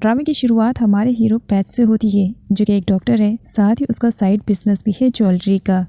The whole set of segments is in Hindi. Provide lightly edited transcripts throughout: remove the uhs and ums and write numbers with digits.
ड्रामे की शुरुआत हमारे हीरो पैच से होती है, जो कि एक डॉक्टर है, साथ ही उसका साइड बिजनेस भी है ज्वेलरी का।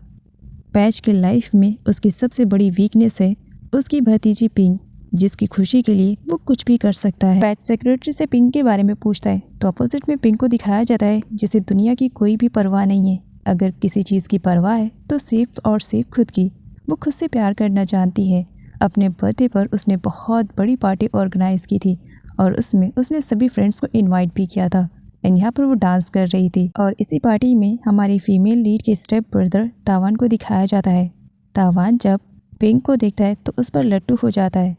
पैच के लाइफ में उसकी सबसे बड़ी वीकनेस है उसकी भतीजी पिंक, जिसकी खुशी के लिए वो कुछ भी कर सकता है। पैच सेक्रेटरी से पिंक के बारे में पूछता है तो अपोजिट में पिंक को दिखाया जाता है जिसे दुनिया की कोई भी परवाह नहीं है। अगर किसी चीज़ की परवाह है तो सिर्फ और सिर्फ खुद की। वो खुद से प्यार करना जानती है। अपने बर्थडे पर उसने बहुत बड़ी पार्टी ऑर्गेनाइज की थी और उसमें उसने सभी फ्रेंड्स को इनवाइट भी किया था। एंड यहाँ पर वो डांस कर रही थी और इसी पार्टी में हमारी फीमेल लीड के स्टेप ब्रदर तावान को दिखाया जाता है। तावान जब पिंक को देखता है तो उस पर लट्टू हो जाता है।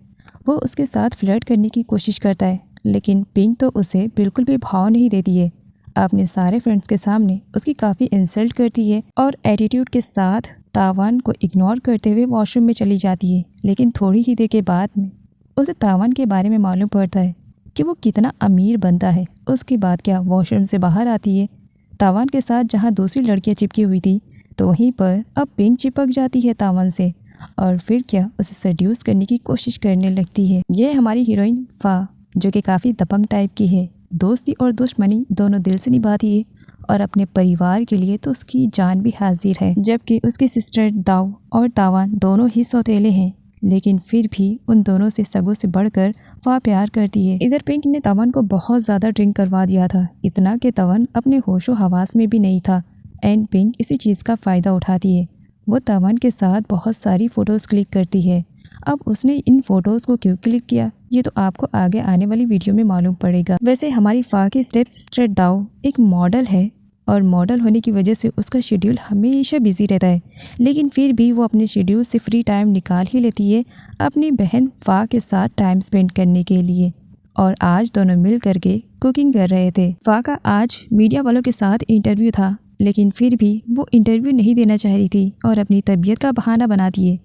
वो उसके साथ फ्लर्ट करने की कोशिश करता है, लेकिन पिंक तो उसे बिल्कुल भी भाव नहीं देती है। अपने सारे फ्रेंड्स के सामने उसकी काफ़ी इंसल्ट करती है और एटीट्यूड के साथ तावान को इग्नोर करते हुए वॉशरूम में चली जाती है। लेकिन थोड़ी ही देर के बाद में उसे तावान के बारे में मालूम पड़ता है कि वो कितना अमीर बनता है। उसके बाद क्या वॉशरूम से बाहर आती है तावान के साथ, जहाँ दूसरी लड़कियाँ चिपकी हुई थी, तो वहीं पर अब पिंक चिपक जाती है तावान से और फिर क्या उसे सेड्यूस करने की कोशिश करने लगती है। ये हमारी हीरोइन फा, जो कि काफ़ी दबंग टाइप की है। दोस्ती और दुश्मनी दोनों दिल से निभाती है और अपने परिवार के लिए तो उसकी जान भी हाजिर है। जबकि उसकी सिस्टर दाव और तावान दोनों ही सौतेले हैं, लेकिन फिर भी उन दोनों से सगों से बढ़कर वह प्यार करती है। इधर पिंक ने तावान को बहुत ज़्यादा ड्रिंक करवा दिया था, इतना कि तावान अपने होशो हवास में भी नहीं था। एंड पिंक इसी चीज़ का फ़ायदा उठाती है। वो तावान के साथ बहुत सारी फ़ोटोज़ क्लिक करती है। अब उसने इन फ़ोटोज़ को क्यों क्लिक किया ये तो आपको आगे आने वाली वीडियो में मालूम पड़ेगा। वैसे हमारी फा की स्टेप सिस्टर दाव एक मॉडल है और मॉडल होने की वजह से उसका शेड्यूल हमेशा बिजी रहता है, लेकिन फिर भी वो अपने शेड्यूल से फ्री टाइम निकाल ही लेती है अपनी बहन फा के साथ टाइम स्पेंड करने के लिए। और आज दोनों मिल करके कुकिंग कर रहे थे। फा का आज मीडिया वालों के साथ इंटरव्यू था, लेकिन फिर भी वो इंटरव्यू नहीं देना चाह रही थी और अपनी तबीयत का बहाना बना दिए,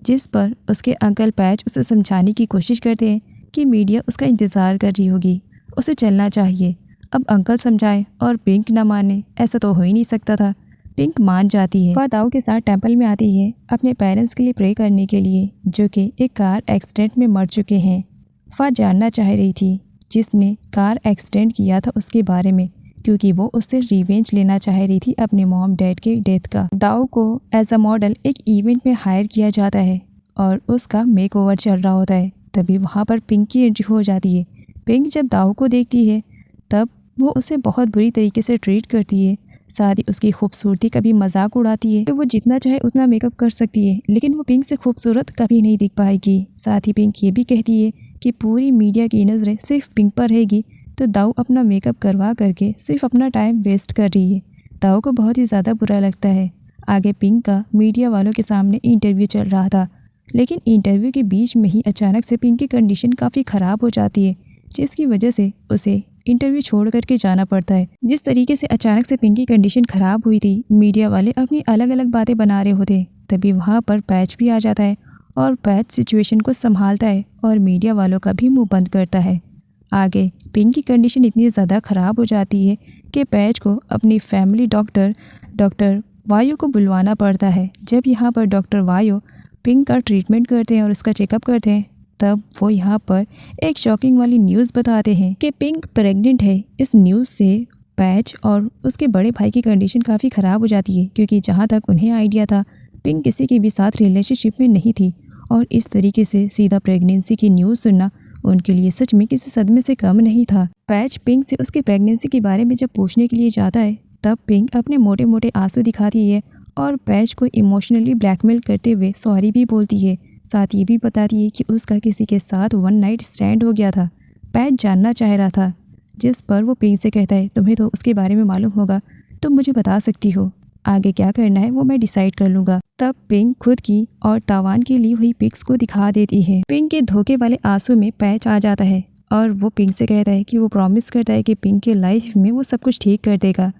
जिस पर उसके अंकल पैच उसे समझाने की कोशिश करते हैं कि मीडिया उसका इंतज़ार कर रही होगी, उसे चलना चाहिए। अब अंकल समझाए और पिंक ना माने, ऐसा तो हो ही नहीं सकता था। पिंक मान जाती है। वह दाव के साथ टेंपल में आती है अपने पेरेंट्स के लिए प्रे करने के लिए, जो कि एक कार एक्सीडेंट में मर चुके हैं। वह जानना चाह रही थी जिसने कार एक्सीडेंट किया था उसके बारे में, क्योंकि वो उससे रिवेंज लेना चाह रही थी अपने मॉम डैड के डेथ का। दाव को एज अ मॉडल एक इवेंट में हायर किया जाता है और उसका मेकओवर चल रहा होता है। तभी वहाँ पर पिंक की एंट्री हो जाती है। पिंक जब दाव को देखती है तब वो उसे बहुत बुरी तरीके से ट्रीट करती है, साथ ही उसकी खूबसूरती का भी मजाक उड़ाती है कि वो जितना चाहे उतना मेकअप कर सकती है, लेकिन वो पिंक से खूबसूरत कभी नहीं दिख पाएगी। साथ ही पिंक ये भी कहती है कि पूरी मीडिया की नज़रें सिर्फ पिंक पर रहेगी, तो दाव अपना मेकअप करवा करके सिर्फ अपना टाइम वेस्ट कर रही है। दाव को बहुत ही ज़्यादा बुरा लगता है। आगे पिंक का मीडिया वालों के सामने इंटरव्यू चल रहा था, लेकिन इंटरव्यू के बीच में ही अचानक से पिंक की कंडीशन काफ़ी ख़राब हो जाती है, जिसकी वजह से उसे इंटरव्यू छोड़ करके जाना पड़ता है। जिस तरीके से अचानक से पिंक की कंडीशन ख़राब हुई थी, मीडिया वाले अपनी अलग अलग बातें बना रहे होते, तभी वहाँ पर पैच भी आ जाता है और पैच सिचुएशन को संभालता है और मीडिया वालों का भी मुंह बंद करता है। आगे पिंक की कंडीशन इतनी ज़्यादा ख़राब हो जाती है कि पैच को अपनी फैमिली डॉक्टर वायु को बुलवाना पड़ता है। जब यहाँ पर डॉक्टर वायु पिंक का ट्रीटमेंट करते हैं और उसका चेकअप करते हैं, तब वो यहाँ पर एक शॉकिंग वाली न्यूज़ बताते हैं कि पिंक प्रेग्नेंट है। इस न्यूज़ से पैच और उसके बड़े भाई की कंडीशन काफ़ी ख़राब हो जाती है, क्योंकि जहाँ तक उन्हें आइडिया था पिंक किसी के भी साथ रिलेशनशिप में नहीं थी और इस तरीके से सीधा प्रेगनेंसी की न्यूज़ सुनना उनके लिए सच में किसी सदमे से कम नहीं था। पैच पिंक से उसकी प्रेगनेंसी के बारे में जब पूछने के लिए जाता है, तब पिंक अपने मोटे मोटे आंसू दिखाती है और पैच को इमोशनली ब्लैकमेल करते हुए सॉरी भी बोलती है। साथ ये भी बताती है कि उसका किसी के साथ वन नाइट स्टैंड हो गया था। पैच जानना चाह रहा था, जिस पर वो पिंक से कहता है तुम्हें तो उसके बारे में मालूम होगा, तुम मुझे बता सकती हो, आगे क्या करना है वो मैं डिसाइड कर लूँगा। तब पिंक खुद की और तावान की ली हुई पिक्स को दिखा देती है। पिंक के धोखे वाले आंसू में पैच आ जाता है और वो पिंक से कहता है कि वो प्रॉमिस करता है कि पिंक के लाइफ में वो सब कुछ ठीक कर देगा।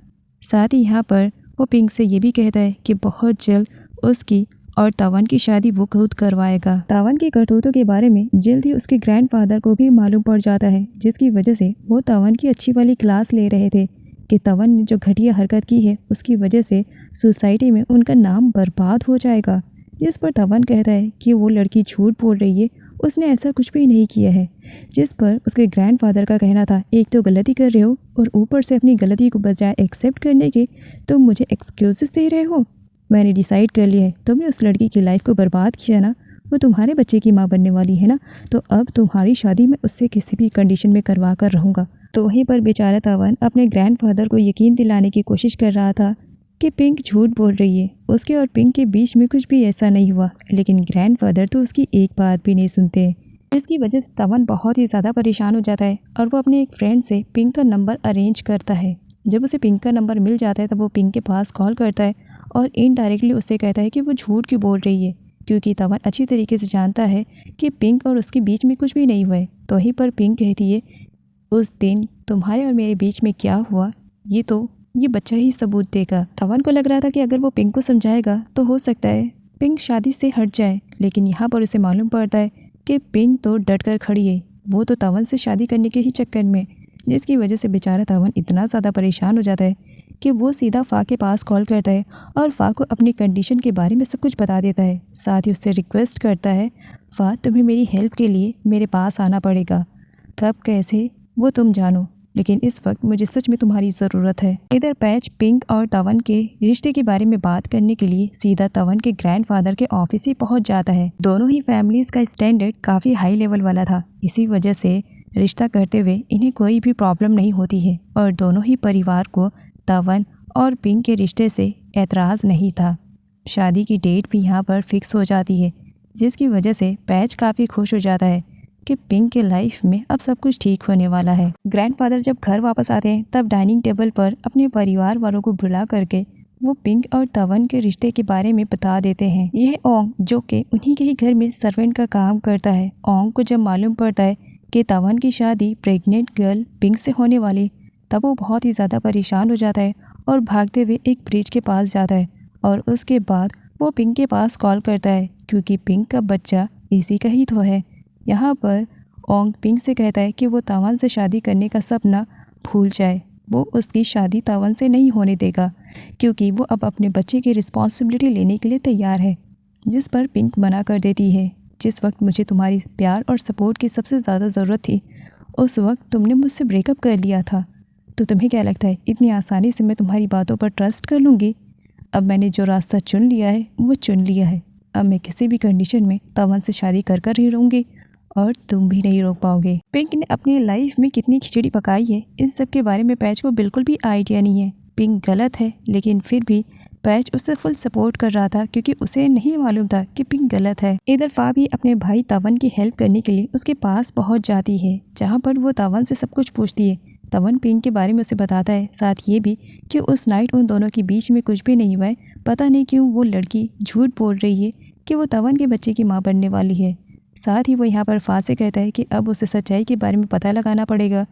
साथ ही यहाँ पर वो पिंक से ये भी कहता है कि बहुत जल्द उसकी और तावान की शादी वो खुद करवाएगा। तावान की करतूतों के बारे में जल्द ही उसके ग्रैंडफादर को भी मालूम पड़ जाता है, जिसकी वजह से वो तावान की अच्छी वाली क्लास ले रहे थे कि तावान ने जो घटिया हरकत की है उसकी वजह से सोसाइटी में उनका नाम बर्बाद हो जाएगा। जिस पर तावान कहता है कि वो लड़की झूठ बोल रही है, उसने ऐसा कुछ भी नहीं किया है। जिस पर उसके ग्रैंडफादर का कहना था, एक तो गलती कर रहे हो और ऊपर से अपनी गलती को बजाय एक्सेप्ट करने के तुम मुझे एक्सक्यूजेस दे रहे हो। मैंने डिसाइड कर लिया है, तुमने उस लड़की की लाइफ को बर्बाद किया ना, वो तुम्हारे बच्चे की माँ बनने वाली है ना, तो अब तुम्हारी शादी मैं उससे किसी भी कंडीशन में करवा कर रहूँगा। तो वहीं पर बेचारा तवन अपने ग्रैंडफादर को यकीन दिलाने की कोशिश कर रहा था कि पिंक झूठ बोल रही है, उसके और पिंक के बीच में कुछ भी ऐसा नहीं हुआ। लेकिन ग्रैंडफादर तो उसकी एक बात भी नहीं सुनते, जिसकी वजह से तवन बहुत ही ज़्यादा परेशान हो जाता है और वो अपने एक फ्रेंड से पिंक का नंबर अरेंज करता है। जब उसे पिंक का नंबर मिल जाता है तब वो पिंक के पास कॉल करता है और इनडायरेक्टली उससे कहता है कि वो झूठ क्यों बोल रही है, क्योंकि तवन अच्छी तरीके से जानता है कि पिंक और उसके बीच में कुछ भी नहीं हुआ है। तो वहीं पर पिंक कहती है, उस दिन तुम्हारे और मेरे बीच में क्या हुआ ये बच्चा ही सबूत देगा। तवन को लग रहा था कि अगर वो पिंक को समझाएगा तो हो सकता है पिंक शादी से हट जाए, लेकिन यहाँ पर उसे मालूम पड़ता है कि पिंक तो डट कर खड़ी है, वो तो तवन से शादी करने के ही चक्कर में, जिसकी वजह से बेचारा तवन इतना ज़्यादा परेशान हो जाता है कि वो सीधा फ़ा के पास कॉल करता है और फ़ा को अपनी कंडीशन के बारे में सब कुछ बता देता है। साथ ही उससे रिक्वेस्ट करता है, फ़ा तुम्हें मेरी हेल्प के लिए मेरे पास आना पड़ेगा, कब कैसे वो तुम जानो, लेकिन इस वक्त मुझे सच में तुम्हारी ज़रूरत है। इधर पैच पिंक और तवन के रिश्ते के बारे में बात करने के लिए सीधा तवन के ग्रैंडफादर के ऑफिस ही पहुंच जाता है। दोनों ही फैमिलीज का स्टैंडर्ड काफ़ी हाई लेवल वाला था, इसी वजह से रिश्ता करते हुए इन्हें कोई भी प्रॉब्लम नहीं होती है और दोनों ही परिवार को तवन और पिंक के रिश्ते से एतराज़ नहीं था। शादी की डेट भी यहाँ पर फिक्स हो जाती है, जिसकी वजह से पैच काफ़ी खुश हो जाता है कि पिंक के लाइफ में अब सब कुछ ठीक होने वाला है। ग्रैंडफादर जब घर वापस आते हैं तब डाइनिंग टेबल पर अपने परिवार वालों को बुला करके वो पिंक और तवन के रिश्ते के बारे में बता देते हैं। यह ओंग जो कि उन्हीं के ही घर में सर्वेंट का काम करता है, ओंग को जब मालूम पड़ता है कि तवन की शादी प्रेग्नेंट गर्ल पिंक से होने वाली, तब वो बहुत ही ज़्यादा परेशान हो जाता है और भागते हुए एक ब्रिज के पास जाता है और उसके बाद वो पिंक के पास कॉल करता है, क्योंकि पिंक का बच्चा इसी का ही तो है। यहाँ पर ओंग पिंक से कहता है कि वो तवन से शादी करने का सपना भूल जाए, वो उसकी शादी तवन से नहीं होने देगा, क्योंकि वो अब अपने बच्चे की रिस्पॉन्सिबिलिटी लेने के लिए तैयार है। जिस पर पिंक मना कर देती है, जिस वक्त मुझे तुम्हारी प्यार और सपोर्ट की सबसे ज़्यादा ज़रूरत थी उस वक्त तुमने मुझसे ब्रेकअप कर लिया था, तो तुम्हें क्या लगता है इतनी आसानी से मैं तुम्हारी बातों पर ट्रस्ट कर लूँगी? अब मैंने जो रास्ता चुन लिया है वो चुन लिया है, अब मैं किसी भी कंडीशन में तवन से शादी कर ही रहूँगी और तुम भी नहीं रोक पाओगे। पिंक ने अपनी लाइफ में कितनी खिचड़ी पकाई है, इन सब के बारे में पैच को बिल्कुल भी आइडिया नहीं है। पिंक गलत है, लेकिन फिर भी पैच उससे फुल सपोर्ट कर रहा था, क्योंकि उसे नहीं मालूम था कि पिंक गलत है। इधर फा भी अपने भाई तवन की हेल्प करने के लिए उसके पास पहुंच जाती है, जहां पर वो तवन से सब कुछ पूछती है। तवन पिंक के बारे में उसे बताता है, साथ ये भी कि उस नाइट उन दोनों के बीच में कुछ भी नहीं हुआ है। पता नहीं क्यों वो लड़की झूठ बोल रही है कि वो तवन के बच्चे की माँ बनने वाली है। साथ ही वो यहाँ पर फा से कहता है कि अब उसे सच्चाई के बारे में पता लगाना पड़ेगा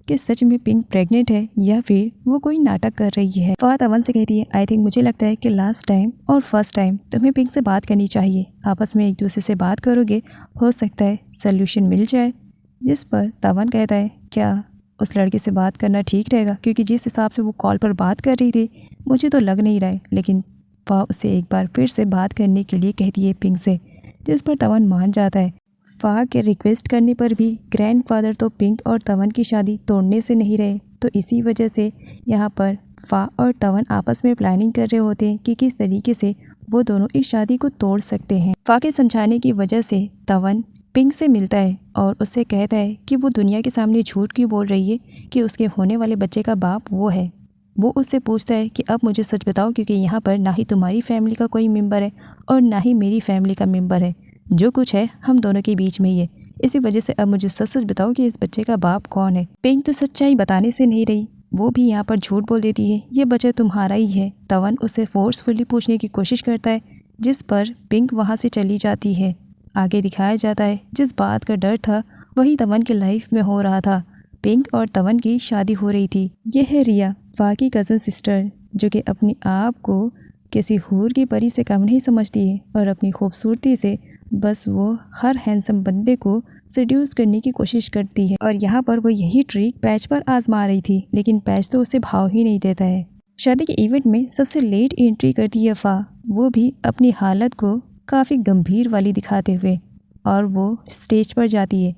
कि सच में पिंक प्रेग्नेंट है या फिर वो कोई नाटक कर रही है। फा तवन से कहती है, आई थिंक मुझे लगता है कि लास्ट टाइम और फर्स्ट टाइम तुम्हें पिंक से बात करनी चाहिए, आपस में एक दूसरे से बात करोगे, हो सकता है सोल्यूशन मिल जाए। जिस पर तवन कहता है, क्या उस लड़के से बात करना ठीक रहेगा, क्योंकि जिस हिसाब से वो कॉल पर बात कर रही थी मुझे तो लग नहीं रहा है। लेकिन फा उसे एक बार फिर से बात करने के लिए कहती है पिंक से, जिस पर तवन मान जाता है। फा के रिक्वेस्ट करने पर भी ग्रैंडफादर तो पिंक और तवन की शादी तोड़ने से नहीं रहे, तो इसी वजह से यहाँ पर फा और तवन आपस में प्लानिंग कर रहे होते हैं कि किस तरीके से वो दोनों इस शादी को तोड़ सकते हैं। फा के समझाने की वजह से तवन पिंक से मिलता है और उससे कहता है कि वो दुनिया के सामने झूठ क्यों बोल रही है कि उसके होने वाले बच्चे का बाप वो है। वो उससे पूछता है कि अब मुझे सच बताओ, क्योंकि यहाँ पर ना ही तुम्हारी फैमिली का कोई मेम्बर है और ना ही मेरी फैमिली का मेम्बर है, जो कुछ है हम दोनों के बीच में ही है। इसी वजह से अब मुझे सच सच बताओ कि इस बच्चे का बाप कौन है। पिंक तो सच्चाई बताने से नहीं रही, वो भी यहाँ पर झूठ बोल देती है, ये बच्चा तुम्हारा ही है। तवन उसे फोर्सफुली पूछने की कोशिश करता है, जिस पर पिंक वहाँ से चली जाती है। आगे दिखाया जाता है जिस बात का डर था वही तवन की लाइफ में हो रहा था। पिंक और तवन की शादी हो रही थी। यह है रिया, फा की कज़न सिस्टर, जो कि अपने आप को किसी हूर की परी से कम नहीं समझती है और अपनी खूबसूरती से बस वो हर हैंडसम बंदे को सेड्यूस करने की कोशिश करती है। और यहाँ पर वो यही ट्रिक पैच पर आजमा रही थी, लेकिन पैच तो उसे भाव ही नहीं देता है। शादी के इवेंट में सबसे लेट एंट्री करती है फा, वो भी अपनी हालत को काफ़ी गंभीर वाली दिखाते हुए, और वो स्टेज पर जाती है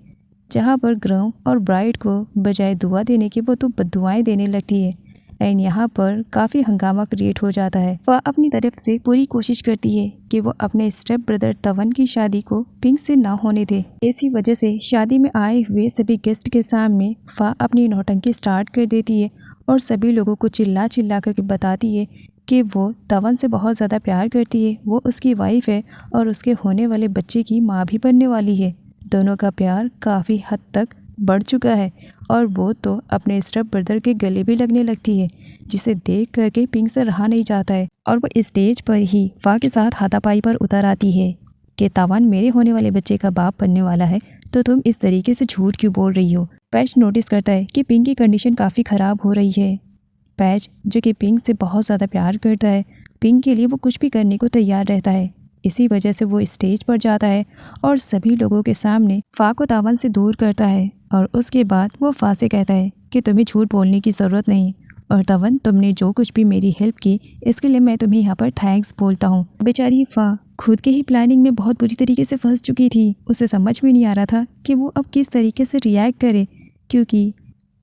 जहाँ पर ग्रूम और ब्राइड को बजाय दुआ देने की वो तो बद्दुआएं देने लगती है। एंड यहाँ पर काफ़ी हंगामा क्रिएट हो जाता है। वह अपनी तरफ से पूरी कोशिश करती है कि वो अपने स्टेप ब्रदर तवन की शादी को पिंक से ना होने दे। इसी वजह से शादी में आए हुए सभी गेस्ट के सामने फा अपनी नौटंकी स्टार्ट कर देती है और सभी लोगों को चिल्ला चिल्ला करके बताती है कि वो तवन से बहुत ज़्यादा प्यार करती है, वो उसकी वाइफ है और उसके होने वाले बच्चे की माँ भी बनने वाली है। दोनों का प्यार काफ़ी हद तक बढ़ चुका है और वो तो अपने स्टेप ब्रदर के गले भी लगने लगती है, जिसे देख करके पिंक से रहा नहीं जाता है और वो स्टेज पर ही फा के साथ हाथापाई पर उतर आती है कि तवन मेरे होने वाले बच्चे का बाप बनने वाला है, तो तुम इस तरीके से झूठ क्यों बोल रही हो। पैच नोटिस करता है कि पिंक की कंडीशन काफ़ी ख़राब हो रही है। पैच जो कि पिंक से बहुत ज़्यादा प्यार करता है, पिंक के लिए वो कुछ भी करने को तैयार रहता है। इसी वजह से वो स्टेज पर जाता है और सभी लोगों के सामने फा को तवन से दूर करता है और उसके बाद वो फा से कहता है कि तुम्हें झूठ बोलने की ज़रूरत नहीं और तवन तुमने जो कुछ भी मेरी हेल्प की इसके लिए मैं तुम्हें यहाँ पर थैंक्स बोलता हूँ। बेचारी फा खुद के ही प्लानिंग में बहुत बुरी तरीके से फंस चुकी थी। उसे समझ में नहीं आ रहा था कि वो अब किस तरीके से रिएक्ट करे, क्योंकि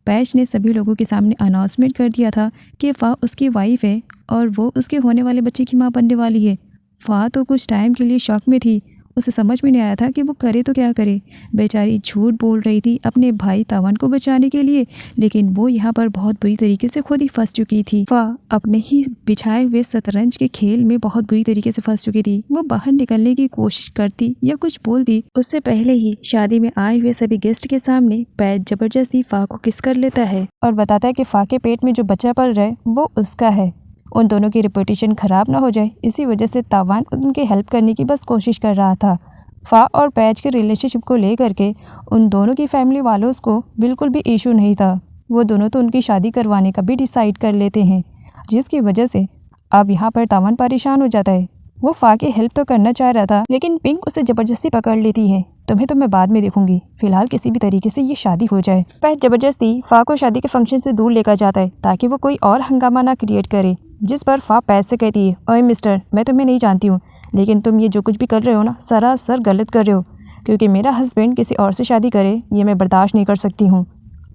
पैच ने सभी लोगों के सामने अनाउंसमेंट कर दिया था कि फा उसकी वाइफ है और वो उसके होने वाले बच्चे की माँ बनने वाली है। फा तो कुछ टाइम के लिए शॉक में थी, उसे समझ में नहीं आ रहा था कि वो करे तो क्या करे। बेचारी झूठ बोल रही थी अपने भाई तवन को बचाने के लिए, लेकिन वो यहाँ पर बहुत बुरी तरीके से खुद ही फंस चुकी थी। फा अपने ही बिछाए हुए शतरंज के खेल में बहुत बुरी तरीके से फंस चुकी थी। वो बाहर निकलने की कोशिश करती या कुछ बोलती, उससे पहले ही शादी में आए हुए सभी गेस्ट के सामने पैच जबरदस्ती फा को किस कर लेता है और बताता है कि फा के पेट में जो बच्चा पल रहा है वो उसका है। उन दोनों की रेपुटेशन ख़राब ना हो जाए, इसी वजह से तवन उनकी हेल्प करने की बस कोशिश कर रहा था। फा और पैच के रिलेशनशिप को लेकर के उन दोनों की फैमिली वालों को बिल्कुल भी इशू नहीं था। वो दोनों तो उनकी शादी करवाने का भी डिसाइड कर लेते हैं, जिसकी वजह से अब यहाँ पर तवन परेशान हो जाता है। वो फा की हेल्प तो करना चाह रहा था, लेकिन पिंक उसे ज़बरदस्ती पकड़ लेती है। तुम्हें तो मैं बाद में देखूंगी, फिलहाल किसी भी तरीके से ये शादी हो जाए। पैच जबरदस्ती फा को शादी के फंक्शन से दूर लेकर जाता है ताकि वो कोई और हंगामा ना क्रिएट करे, जिस पर फा पैच से कहती है, ओए मिस्टर, मैं तुम्हें नहीं जानती हूँ, लेकिन तुम ये जो कुछ भी कर रहे हो ना सरासर गलत कर रहे हो, क्योंकि मेरा हस्बैंड किसी और से शादी करे ये मैं बर्दाश्त नहीं कर सकती हूँ।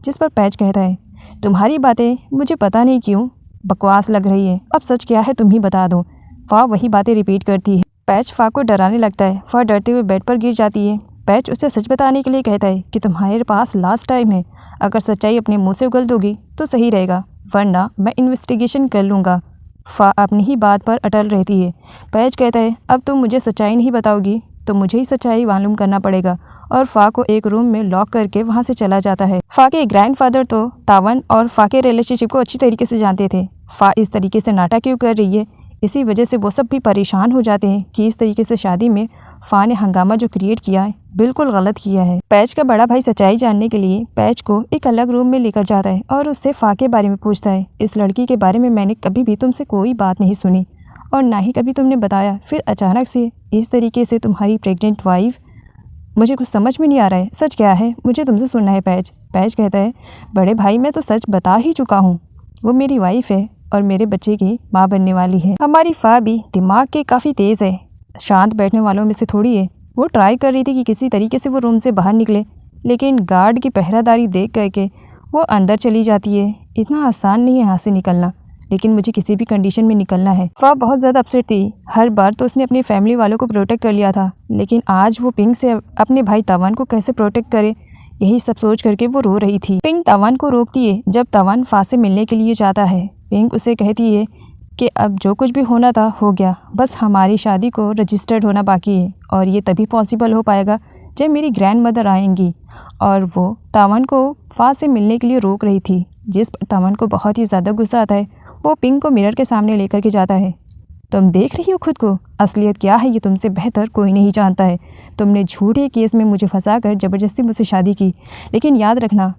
जिस पर पैच कहता है, तुम्हारी बातें मुझे पता नहीं क्यों बकवास लग रही है, अब सच क्या है तुम ही बता दो। फा वही बातें रिपीट करती है। पैच फा को डराने लगता है। फा डरते हुए बेड पर गिर जाती है। पैच उसे सच बताने के लिए कहता है कि तुम्हारे पास लास्ट टाइम है, अगर सच्चाई अपने मुंह से उगल दोगी तो सही रहेगा, वरना मैं इन्वेस्टिगेशन कर लूँगा। फा अपनी ही बात पर अटल रहती है। पैच कहता है, अब तुम मुझे सच्चाई नहीं बताओगी तो मुझे ही सच्चाई मालूम करना पड़ेगा, और फा को एक रूम में लॉक करके वहाँ से चला जाता है। फा के ग्रैंडफादर तो तवन और फा के रिलेशनशिप को अच्छी तरीके से जानते थे। फा इस तरीके से नाटक क्यों कर रही है, इसी वजह से वो सब भी परेशान हो जाते हैं कि इस तरीके से शादी में फा ने हंगामा जो क्रिएट किया है बिल्कुल गलत किया है। पैच का बड़ा भाई सच्चाई जानने के लिए पैच को एक अलग रूम में लेकर जाता है और उससे फा के बारे में पूछता है, इस लड़की के बारे में मैंने कभी भी तुमसे कोई बात नहीं सुनी और ना ही कभी तुमने बताया, फिर अचानक से इस तरीके से तुम्हारी प्रेग्नेंट वाइफ, मुझे कुछ समझ में नहीं आ रहा है, सच क्या है, मुझे तुमसे सुनना है। पैच कहता है, बड़े भाई मैं तो सच बता ही चुका हूँ, वो मेरी वाइफ है और मेरे बच्चे की माँ बनने वाली है। हमारी फा भी दिमाग के काफ़ी तेज़ है, शांत बैठने वालों में से थोड़ी है। वो ट्राई कर रही थी कि किसी तरीके से वो रूम से बाहर निकले, लेकिन गार्ड की पहरादारी देख करके वो अंदर चली जाती है। इतना आसान नहीं है यहाँ से निकलना, लेकिन मुझे किसी भी कंडीशन में निकलना है। फा बहुत ज़्यादा अपसेट थी। हर बार तो उसने अपनी फैमिली वालों को प्रोटेक्ट कर लिया था, लेकिन आज वो पिंक से अपने भाई तवन को कैसे प्रोटेक्ट करे, यही सब सोच करके वो रो रही थी। पिंक तवन को रोकती है जब तवन फा से मिलने के लिए जाता है। पिंक उसे कहती है कि अब जो कुछ भी होना था हो गया, बस हमारी शादी को रजिस्टर्ड होना बाकी है और ये तभी पॉसिबल हो पाएगा जब मेरी ग्रैंड मदर आएंगी। और वो तवन को फा से मिलने के लिए रोक रही थी, जिस पर तवन को बहुत ही ज़्यादा गुस्सा आता है। वो पिंक को मिरर के सामने लेकर के जाता है। तुम देख रही हो खुद को, असलियत क्या है ये तुमसे बेहतर कोई नहीं जानता है। तुमने झूठे केस में मुझे फंसाकर ज़बरदस्ती मुझसे शादी की, लेकिन याद रखना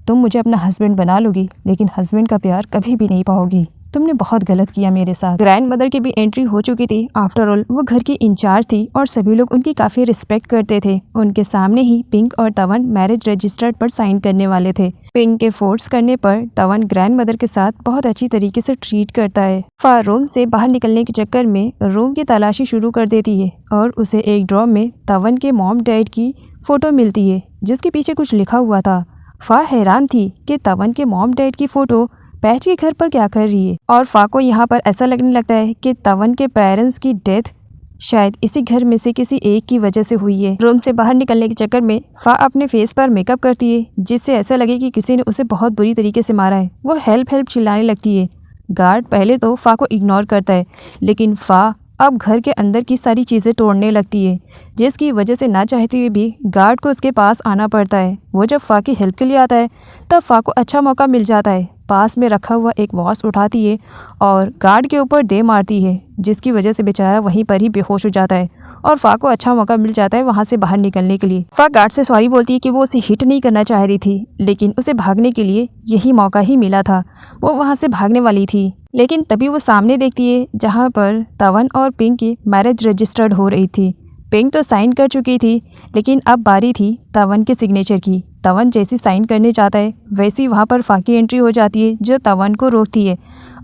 तुम मुझे अपना हस्बैंड बना लोगी, लेकिन हस्बैंड का प्यार कभी भी नहीं पाओगी। तुमने बहुत गलत किया मेरे साथ। ग्रैंड मदर की भी एंट्री हो चुकी थी। आफ्टर ऑल वो घर की इंचार्ज थी और सभी लोग उनकी काफ़ी रिस्पेक्ट करते थे। उनके सामने ही पिंक और तवन मैरिज रजिस्टर्ड पर साइन करने वाले थे। पिंक के फोर्स करने पर तवन ग्रैंड मदर के साथ बहुत अच्छी तरीके से ट्रीट करता है। फा रूम से बाहर निकलने के चक्कर में रूम की तलाशी शुरू कर देती है और उसे एक ड्रॉ में तवन के मॉम डैड की फ़ोटो मिलती है जिसके पीछे कुछ लिखा हुआ था। फा हैरान थी कि तवन के मॉम डैड की फ़ोटो पैच के घर पर क्या कर रही है और फा को यहाँ पर ऐसा लगने लगता है कि तवन के पेरेंट्स की डेथ शायद इसी घर में से किसी एक की वजह से हुई है। रूम से बाहर निकलने के चक्कर में फा अपने फेस पर मेकअप करती है जिससे ऐसा लगे कि किसी ने उसे बहुत बुरी तरीके से मारा है। वो हेल्प हेल्प चिल्लाने लगती है। गार्ड पहले तो फा को इग्नोर करता है लेकिन फा अब घर के अंदर की सारी चीज़ें तोड़ने लगती है जिसकी वजह से ना चाहते हुए भी गार्ड को उसके पास आना पड़ता है। वो जब फा की हेल्प के लिए आता है तब फा को अच्छा मौका मिल जाता है। पास में रखा हुआ एक वॉच उठाती है और गार्ड के ऊपर दे मारती है जिसकी वजह से बेचारा वहीं पर ही बेहोश हो जाता है और फा को अच्छा मौका मिल जाता है वहाँ से बाहर निकलने के लिए। फा गार्ड से सॉरी बोलती है कि वो उसे हिट नहीं करना चाह रही थी लेकिन उसे भागने के लिए यही मौका ही मिला था। वो वहाँ से भागने वाली थी लेकिन तभी वो सामने देखती है जहाँ पर तवन और पिंक की मैरिज रजिस्टर्ड हो रही थी। पिंक तो साइन कर चुकी थी लेकिन अब बारी थी तवन के सिग्नेचर की। तवन जैसी साइन करने जाता है वैसी वहाँ पर फा की एंट्री हो जाती है जो तवन को रोकती है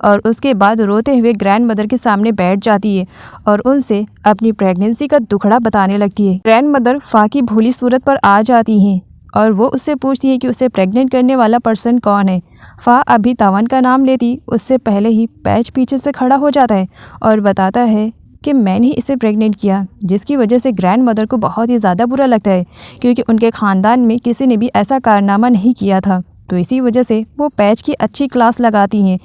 और उसके बाद रोते हुए ग्रैंड मदर के सामने बैठ जाती है और उनसे अपनी प्रेगनेंसी का दुखड़ा बताने लगती है। ग्रैंड मदर फा की भूली सूरत पर आ जाती हैं और वो उससे पूछती है कि उसे प्रेग्नेंट करने वाला पर्सन कौन है। फा अभी तवन का नाम लेती उससे पहले ही पैच पीछे से खड़ा हो जाता है और बताता है कि मैंने ही इसे प्रेग्नेंट किया जिसकी वजह से ग्रैंड मदर को बहुत ही ज़्यादा बुरा लगता है क्योंकि उनके ख़ानदान में किसी ने भी ऐसा कारनामा नहीं किया था। तो इसी वजह से वो पैच की अच्छी क्लास लगाती हैं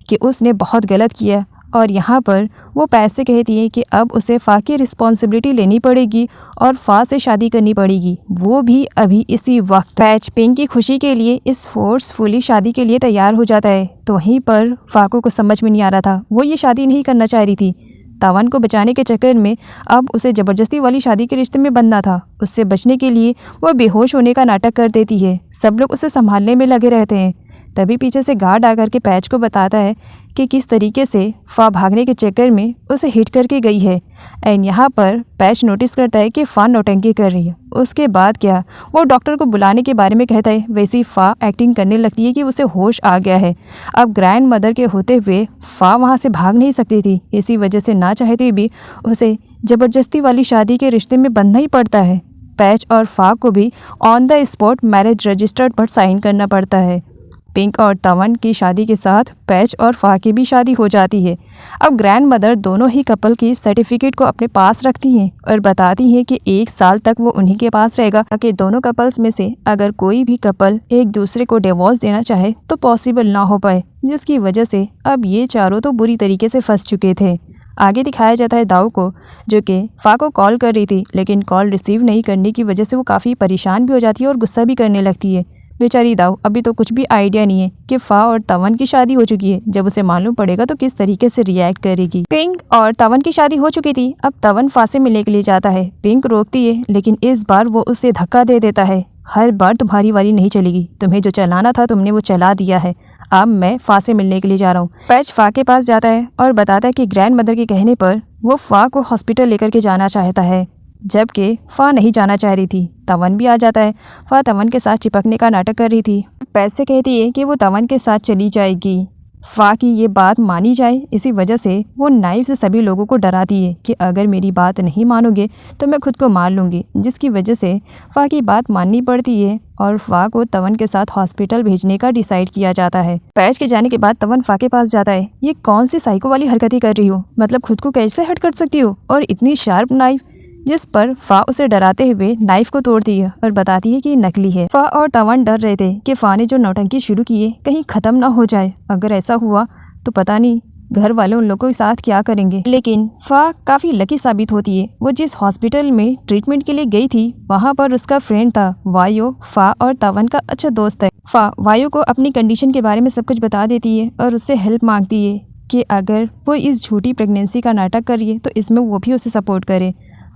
कि उसने बहुत गलत किया और यहाँ पर वो पैच से कहती हैं कि अब उसे फा की रिस्पॉन्सिबिलिटी लेनी पड़ेगी और फा से शादी करनी पड़ेगी, वो भी अभी इसी वक्त। पैच पिंक की खुशी के लिए इस फोर्सफुली शादी के लिए तैयार हो जाता है। तो वहीं पर फा को कुछ समझ में नहीं आ रहा था। वो ये शादी नहीं करना चाह रही थी। तवन को बचाने के चक्कर में अब उसे ज़बरदस्ती वाली शादी के रिश्ते में बंधना था। उससे बचने के लिए वो बेहोश होने का नाटक कर देती है। सब लोग उसे संभालने में लगे रहते हैं। तभी पीछे से गार्ड आकर के पैच को बताता है कि किस तरीके से फा भागने के चक्कर में उसे हिट करके गई है। एंड यहाँ पर पैच नोटिस करता है कि फा नौटंकी कर रही है। उसके बाद क्या वो डॉक्टर को बुलाने के बारे में कहता है, वैसी फा एक्टिंग करने लगती है कि उसे होश आ गया है। अब ग्रैंड मदर के होते हुए फा वहाँ से भाग नहीं सकती थी। इसी वजह से ना चाहते भी उसे ज़बरदस्ती वाली शादी के रिश्ते में बंधना ही पड़ता है। पैच और फा को भी on the spot marriage registered पर साइन करना पड़ता है। पिंक और तवन की शादी के साथ पैच और फा की भी शादी हो जाती है। अब ग्रैंड मदर दोनों ही कपल की सर्टिफिकेट को अपने पास रखती हैं और बताती हैं कि 1 साल तक वो उन्हीं के पास रहेगा ताकि दोनों कपल्स में से अगर कोई भी कपल एक दूसरे को डिवोर्स देना चाहे तो पॉसिबल ना हो पाए, जिसकी वजह से अब ये चारों तो बुरी तरीके से फंस चुके थे। आगे दिखाया जाता है दाऊ को, जो कि फा को कॉल कर रही थी लेकिन कॉल रिसीव नहीं करने की वजह से वो काफ़ी परेशान भी हो जाती है और गुस्सा भी करने लगती है। बेचारी दाऊ अभी तो कुछ भी आइडिया नहीं है कि फा और तवन की शादी हो चुकी है। जब उसे मालूम पड़ेगा तो किस तरीके से रिएक्ट करेगी। पिंक और तवन की शादी हो चुकी थी। अब तवन फा से मिलने के लिए जाता है। पिंक रोकती है लेकिन इस बार वो उसे धक्का दे देता है। हर बार तुम्हारी वारी नहीं चलेगी, तुम्हें जो चलाना था तुमने वो चला दिया है, अब मैं फा से मिलने के लिए जा रहा हूँ। पैच फा के पास जाता है और बताता है कि ग्रैंड मदर के कहने पर वो फा को हॉस्पिटल लेकर के जाना चाहता है, जबकि फा नहीं जाना चाह रही थी। तवन भी आ जाता है। फा तवन के साथ चिपकने का नाटक कर रही थी। पैच से कहती है कि वो तवन के साथ चली जाएगी। फा की ये बात मानी जाए, इसी वजह से वो नाइफ से सभी लोगों को डराती है कि अगर मेरी बात नहीं मानोगे तो मैं खुद को मार लूँगी, जिसकी वजह से फा की बात माननी पड़ती है और फा को तवन के साथ हॉस्पिटल भेजने का डिसाइड किया जाता है। पैच के जाने के बाद तवन फा के पास जाता है। ये कौन सी साइको वाली हरकतें कर रही हो, मतलब खुद को कैसे हट कर सकती हो, और इतनी शार्प नाइफ, जिस पर फा उसे डराते हुए नाइफ को तोड़ती है और बताती है कि ये नकली है। फा और तवन डर रहे थे कि फा ने जो नौटंकी शुरू की है कहीं ख़त्म ना हो जाए। अगर ऐसा हुआ तो पता नहीं घर वाले उन लोगों के साथ क्या करेंगे। लेकिन फा काफ़ी लकी साबित होती है। वो जिस हॉस्पिटल में ट्रीटमेंट के लिए गई थी वहाँ पर उसका फ्रेंड था वायो। फा और तवन का अच्छा दोस्त है। फा वायो को अपनी कंडीशन के बारे में सब कुछ बता देती है और उससे हेल्प मांगती है कि अगर वो इस झूठी प्रेगनेंसी का नाटक करिए तो इसमें वो भी उसे सपोर्ट करे।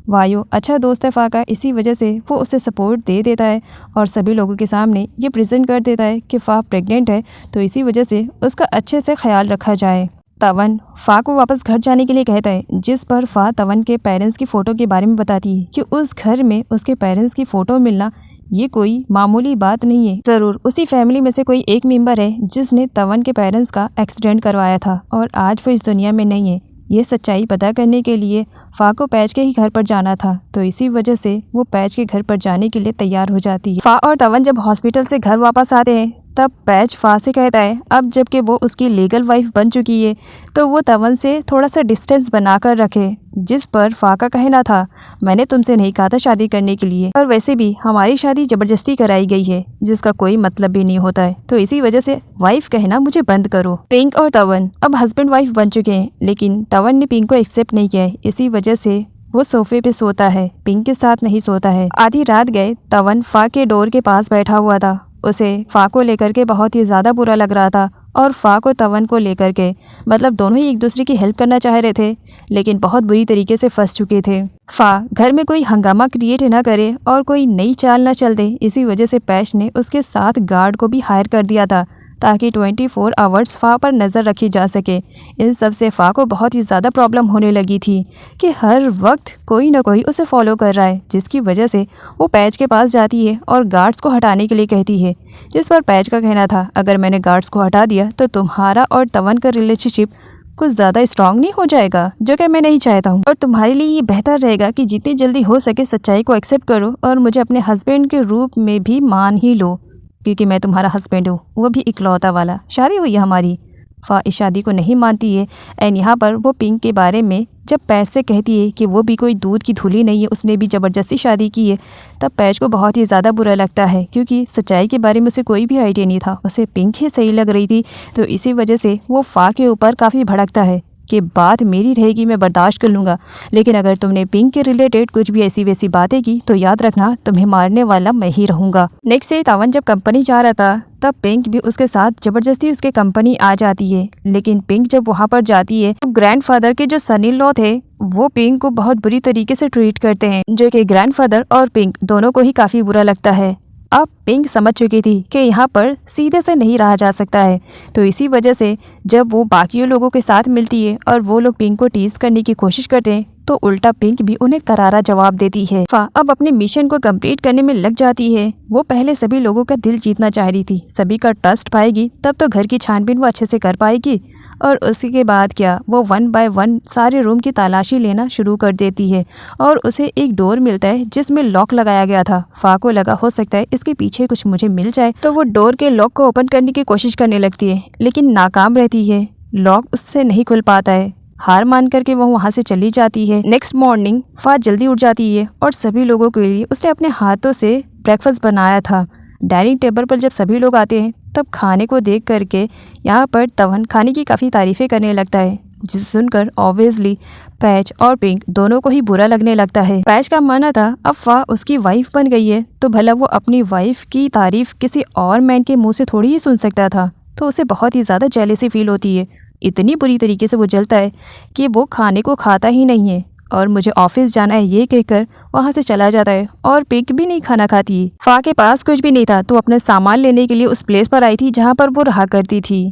वायो अच्छा दोस्त है फा का, इसी वजह से वो उसे सपोर्ट दे देता है और सभी लोगों के सामने ये प्रेजेंट कर देता है कि फा प्रेग्नेंट है, तो इसी वजह से उसका अच्छे से ख्याल रखा जाए। तवन फा को वापस घर जाने के लिए कहता है, जिस पर फा तवन के पेरेंट्स की फ़ोटो के बारे में बताती है कि उस घर में उसके पेरेंट्स की फ़ोटो मिलना ये कोई मामूली बात नहीं है। ज़रूर उसी फैमिली में से कोई एक मेंबर है जिसने तवन के पेरेंट्स का एक्सीडेंट करवाया था और आज वो इस दुनिया में नहीं है। ये सच्चाई पता करने के लिए फा को पैच के ही घर पर जाना था, तो इसी वजह से वो पैच के घर पर जाने के लिए तैयार हो जाती है। फा और तवन जब हॉस्पिटल से घर वापस आते हैं तब पैच फा से कहता है, अब जबकि वो उसकी लीगल वाइफ बन चुकी है तो वो तवन से थोड़ा सा डिस्टेंस बनाकर रखे। जिस पर फा का कहना था, मैंने तुमसे नहीं कहा था शादी करने के लिए, और वैसे भी हमारी शादी ज़बरदस्ती कराई गई है जिसका कोई मतलब भी नहीं होता है, तो इसी वजह से वाइफ कहना मुझे बंद करो। पिंक और तवन अब हस्बैंड वाइफ बन चुके हैं, लेकिन तवन ने पिंक को एक्सेप्ट नहीं किया है, इसी वजह से वो सोफे पे सोता है, पिंक के साथ नहीं सोता है। आधी रात गए तवन फा के डोर के पास बैठा हुआ था। उसे फा को लेकर के बहुत ही ज़्यादा बुरा लग रहा था और फा को तवन को लेकर के, मतलब दोनों ही एक दूसरे की हेल्प करना चाह रहे थे लेकिन बहुत बुरी तरीके से फंस चुके थे। फा घर में कोई हंगामा क्रिएट ना करे और कोई नई चाल ना चल दे, इसी वजह से पैच ने उसके साथ गार्ड को भी हायर कर दिया था ताकि 24 आवर्स फा पर नज़र रखी जा सके। इन सब से फा को बहुत ही ज़्यादा प्रॉब्लम होने लगी थी कि हर वक्त कोई ना कोई उसे फॉलो कर रहा है, जिसकी वजह से वो पैच के पास जाती है और गार्ड्स को हटाने के लिए कहती है। जिस पर पैच का कहना था, अगर मैंने गार्ड्स को हटा दिया तो तुम्हारा और तवन का रिलेशनशिप कुछ ज़्यादा स्ट्रांग नहीं हो जाएगा, जो कि मैं नहीं चाहता हूँ, और तुम्हारे लिए ये बेहतर रहेगा कि जितनी जल्दी हो सके सच्चाई को एक्सेप्ट करो और मुझे अपने हस्बैंड के रूप में भी मान ही लो, क्योंकि मैं तुम्हारा हस्बैंड हूँ, वो भी इकलौता वाला। शादी हुई है हमारी। फा इस शादी को नहीं मानती है एंड यहाँ पर वो पिंक के बारे में जब पैच से कहती है कि वो भी कोई दूध की धुली नहीं है, उसने भी ज़बरदस्ती शादी की है, तब पैच को बहुत ही ज़्यादा बुरा लगता है क्योंकि सच्चाई के बारे में उसे कोई भी आइडिया नहीं था, उसे पिंक ही सही लग रही थी। तो इसी वजह से वो फा के ऊपर काफ़ी भड़कता है कि बात मेरी रहेगी, मैं बर्दाश्त कर लूँगा, लेकिन अगर तुमने पिंक के रिलेटेड कुछ भी ऐसी वैसी बातें की तो याद रखना तुम्हें मारने वाला मैं ही रहूँगा। नेक्स्ट डे तवन जब कंपनी जा रहा था तब पिंक भी उसके साथ ज़बरदस्ती उसके कंपनी आ जाती है, लेकिन पिंक जब वहाँ पर जाती है तो ग्रैंडफादर के जो सन इन लॉ थे वो पिंक को बहुत बुरी तरीके से ट्रीट करते हैं, जो कि ग्रैंडफादर और पिंक दोनों को ही काफ़ी बुरा लगता है। अब पिंक समझ चुकी थी कि यहाँ पर सीधे से नहीं रहा जा सकता है, तो इसी वजह से जब वो बाकी लोगों के साथ मिलती है और वो लोग पिंक को टीज करने की कोशिश करते हैं तो उल्टा पिंक भी उन्हें करारा जवाब देती है। फा अब अपने मिशन को कंप्लीट करने में लग जाती है। वो पहले सभी लोगों का दिल जीतना चाह रही थी, सभी का ट्रस्ट पाएगी तब तो घर की छानबीन वो अच्छे से कर पाएगी, और उसके बाद क्या वो 1 बाय 1 सारे रूम की तलाशी लेना शुरू कर देती है और उसे एक डोर मिलता है जिसमें लॉक लगाया गया था। फा को लगा हो सकता है इसके पीछे कुछ मुझे मिल जाए, तो वो डोर के लॉक को ओपन करने की कोशिश करने लगती है लेकिन नाकाम रहती है, लॉक उससे नहीं खुल पाता है। हार मान करके वो वहाँ से चली जाती है। नेक्स्ट मॉर्निंग फा जल्दी उठ जाती है और सभी लोगों के लिए उसने अपने हाथों से ब्रेकफास्ट बनाया था। डाइनिंग टेबल पर जब सभी लोग आते हैं तब खाने को देख करके यहाँ पर तवन खाने की काफ़ी तारीफ़ें करने लगता है, जिसे सुनकर ऑब्वियसली पैच और पिंक दोनों को ही बुरा लगने लगता है। पैच का मानना था अब फा उसकी वाइफ बन गई है तो भला वो अपनी वाइफ की तारीफ किसी और मैन के मुंह से थोड़ी ही सुन सकता था, तो उसे बहुत ही ज़्यादा जेलसी फील होती है। इतनी बुरी तरीके से वो जलता है कि वो खाने को खाता ही नहीं है और मुझे ऑफिस जाना है ये कहकर वहाँ से चला जाता है, और पिंक भी नहीं खाना खाती। फा के पास कुछ भी नहीं था तो अपना सामान लेने के लिए उस प्लेस पर आई थी जहाँ पर वो रहा करती थी,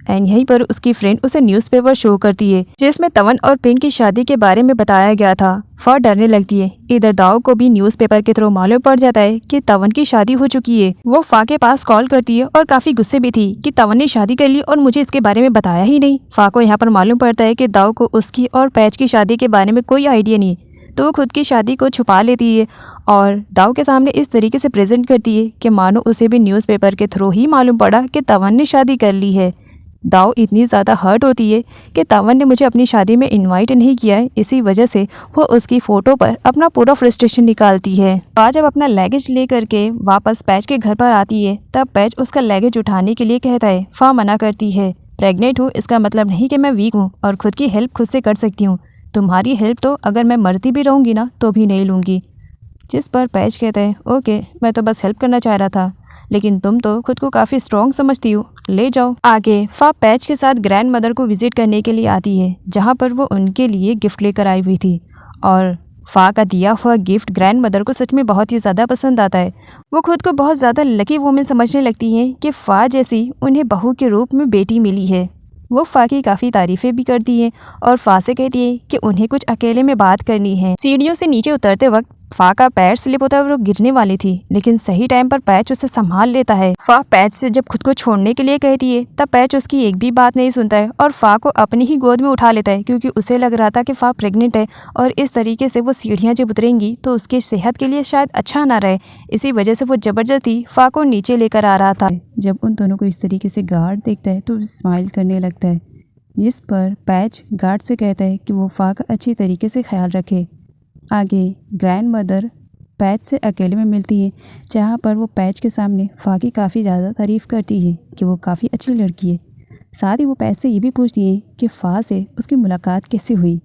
एंड यहीं पर उसकी फ्रेंड उसे न्यूज़पेपर शो करती है जिसमें तवन और पिंक की शादी के बारे में बताया गया था। फा डरने लगती है। इधर दाऊ को भी न्यूज़पेपर के थ्रू मालूम पड़ जाता है कि तवन की शादी हो चुकी है। वो फा के पास कॉल करती है और काफी गुस्से भी थी कि तवन ने शादी कर ली और मुझे इसके बारे में बताया ही नहीं। फा को यहाँ पर मालूम पड़ता है कि दाऊ को उसकी और पैच की शादी के बारे में कोई आइडिया नहीं, तो वो खुद की शादी को छुपा लेती है और दाऊ के सामने इस तरीके से प्रेजेंट करती है कि मानो उसे भी न्यूज़पेपर के थ्रू ही मालूम पड़ा कि तवन ने शादी कर ली है। दाऊ इतनी ज़्यादा हर्ट होती है कि तवन ने मुझे अपनी शादी में इनवाइट नहीं किया है, इसी वजह से वो उसकी फ़ोटो पर अपना पूरा फ्रस्ट्रेशन निकालती है। फा जब अपना लगेज ले करके वापस पैच के घर पर आती है तब पैच उसका लगेज उठाने के लिए कहता है। फा मना करती है, प्रेग्नेंट हूँ इसका मतलब नहीं कि मैं वीक हूँ और खुद की हेल्प खुद से कर सकती हूँ, तुम्हारी हेल्प तो अगर मैं मरती भी रहूँगी ना तो भी नहीं लूँगी। जिस पर पैच कहता है, ओके मैं तो बस हेल्प करना चाह रहा था, लेकिन तुम तो खुद को काफ़ी स्ट्रॉन्ग समझती हो, ले जाओ। आगे फा पैच के साथ ग्रैंड मदर को विजिट करने के लिए आती है जहाँ पर वो उनके लिए गिफ्ट लेकर आई हुई थी, और फा का दिया हुआ गिफ्ट ग्रैंड मदर को सच में बहुत ही ज़्यादा पसंद आता है। वो खुद को बहुत ज़्यादा लकी वूमेन समझने लगती हैं कि फा जैसी उन्हें बहू के रूप में बेटी मिली है। वो फा की काफ़ी तारीफ़ें भी करती है और फा से कहती है कि उन्हें कुछ अकेले में बात करनी है। सीढ़ियों से नीचे उतरते वक्त फा का पैर स्लिप होता है और वो गिरने वाली थी, लेकिन सही टाइम पर पैच उसे संभाल लेता है। फा पैच से जब खुद को छोड़ने के लिए कहती है तब पैच उसकी एक भी बात नहीं सुनता है और फा को अपनी ही गोद में उठा लेता है, क्योंकि उसे लग रहा था कि फा प्रेग्नेंट है और इस तरीके से वो सीढ़ियाँ जब उतरेंगी तो उसकी सेहत के लिए शायद अच्छा ना रहे। इसी वजह से वो जबरदस्ती फा को नीचे लेकर आ रहा था। जब उन दोनों को इस तरीके से गार्ड देखता है तो स्माइल करने लगता है, जिस पर पैच गार्ड से कहता है कि वो फा का अच्छी तरीके से ख्याल रखे। आगे ग्रैंड मदर पैच से अकेले में मिलती है, जहाँ पर वो पैच के सामने फा की काफ़ी ज़्यादा तारीफ़ करती है कि वो काफ़ी अच्छी लड़की है। साथ ही वो पैच से ये भी पूछती है कि फा से उसकी मुलाकात कैसे हुई।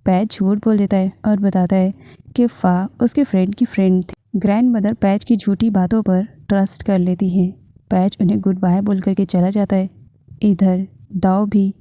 पैच झूठ बोल देता है और बताता है कि फा उसके फ्रेंड की फ्रेंड थी। ग्रैंड मदर पैच की झूठी बातों पर ट्रस्ट कर लेती है। पैच उन्हें गुड बाय बोल करके चला जाता है। इधर दाव भी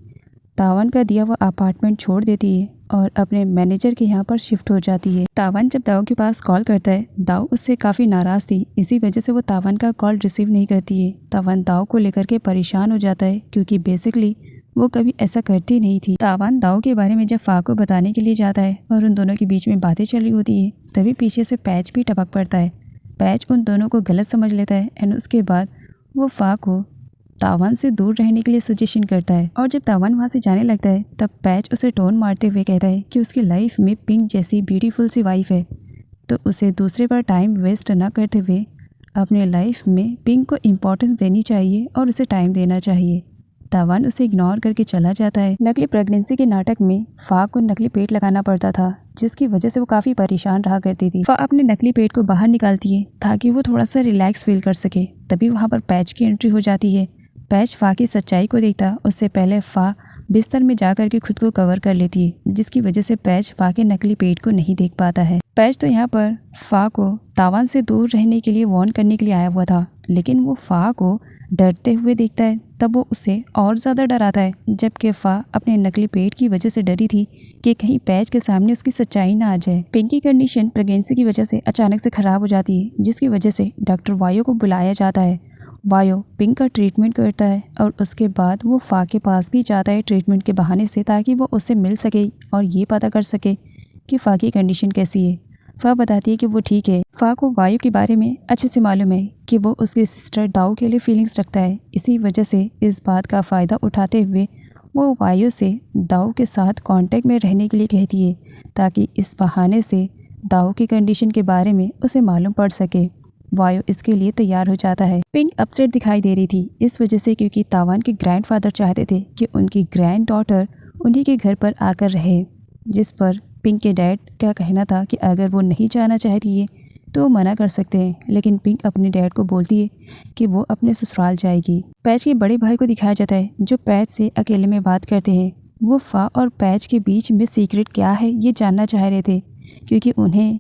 तावन का दिया हुआ अपार्टमेंट छोड़ देती है और अपने मैनेजर के यहाँ पर शिफ्ट हो जाती है। तावन जब दाव के पास कॉल करता है, दाव उससे काफ़ी नाराज़ थी, इसी वजह से वो तावन का कॉल रिसीव नहीं करती है। तावन दाव को लेकर के परेशान हो जाता है, क्योंकि बेसिकली वो कभी ऐसा करती नहीं थी। तावन दाव के बारे में जब फा को बताने के लिए जाता है और उन दोनों के बीच में बातें चल रही होती है, तभी पीछे से पैच भी टपक पड़ता है। पैच उन दोनों को गलत समझ लेता है एंड उसके बाद वो फा को तावन से दूर रहने के लिए सजेशन करता है। और जब तावन वहाँ से जाने लगता है तब पैच उसे टोन मारते हुए कहता है कि उसकी लाइफ में पिंक जैसी ब्यूटीफुल सी वाइफ है, तो उसे दूसरे पर टाइम वेस्ट न करते हुए अपने लाइफ में पिंक को इम्पोर्टेंस देनी चाहिए और उसे टाइम देना चाहिए। तावन उसे इग्नोर करके चला जाता है। नकली प्रेगनेंसी के नाटक में फा को नकली पेट लगाना पड़ता था, जिसकी वजह से वो काफ़ी परेशान रहा करती थी। फा अपने नकली पेट को बाहर निकालती है ताकि वो थोड़ा सा रिलैक्स फील कर सके। तभी वहाँ पर पैच की एंट्री हो जाती है। पैच फा की सच्चाई को देखता उससे पहले फा बिस्तर में जाकर के खुद को कवर कर लेती है, जिसकी वजह से पैच फा के नकली पेट को नहीं देख पाता है। पैच तो यहाँ पर फा को तावन से दूर रहने के लिए वार्न करने के लिए आया हुआ था, लेकिन वो फा को डरते हुए देखता है तब वो उससे और ज़्यादा डराता है, जबकि फा अपने नकली पेट की वजह से डरी थी कि कहीं पैच के सामने उसकी सच्चाई ना आ जाए। पिंक की कंडीशन प्रेगनेंसी की वजह से अचानक से ख़राब हो जाती है, जिसकी वजह से डॉक्टर वायो को बुलाया जाता है। वायो पिंक का ट्रीटमेंट करता है और उसके बाद वो फा के पास भी जाता है ट्रीटमेंट के बहाने से, ताकि वो उससे मिल सके और ये पता कर सके कि फा की कंडीशन कैसी है। फा बताती है कि वो ठीक है। फा को वायु के बारे में अच्छे से मालूम है कि वो उसकी सिस्टर दाऊ के लिए फीलिंग्स रखता है, इसी वजह से इस बात का फ़ायदा उठाते हुए वो वायु से दाऊ के साथ कांटेक्ट में रहने के लिए कहती है, ताकि इस बहाने से दाऊ की कंडीशन के बारे में उसे मालूम पड़ सके। वायु इसके लिए तैयार हो जाता है। पिंक अपसेट दिखाई दे रही थी इस वजह से क्योंकि तावन के ग्रैंडफादर चाहते थे कि उनकी ग्रैंड डॉटर उन्हीं के घर पर आकर रहे, जिस पर पिंक के डैड का कहना था कि अगर वो नहीं जाना चाहती है तो वो मना कर सकते हैं, लेकिन पिंक अपने डैड को बोलती है कि वो अपने ससुराल जाएगी। पैच के बड़े भाई को दिखाया जाता है जो पैच से अकेले में बात करते हैं। वो फा और पैच के बीच में सीक्रेट क्या है ये जानना चाह रहे थे, क्योंकि उन्हें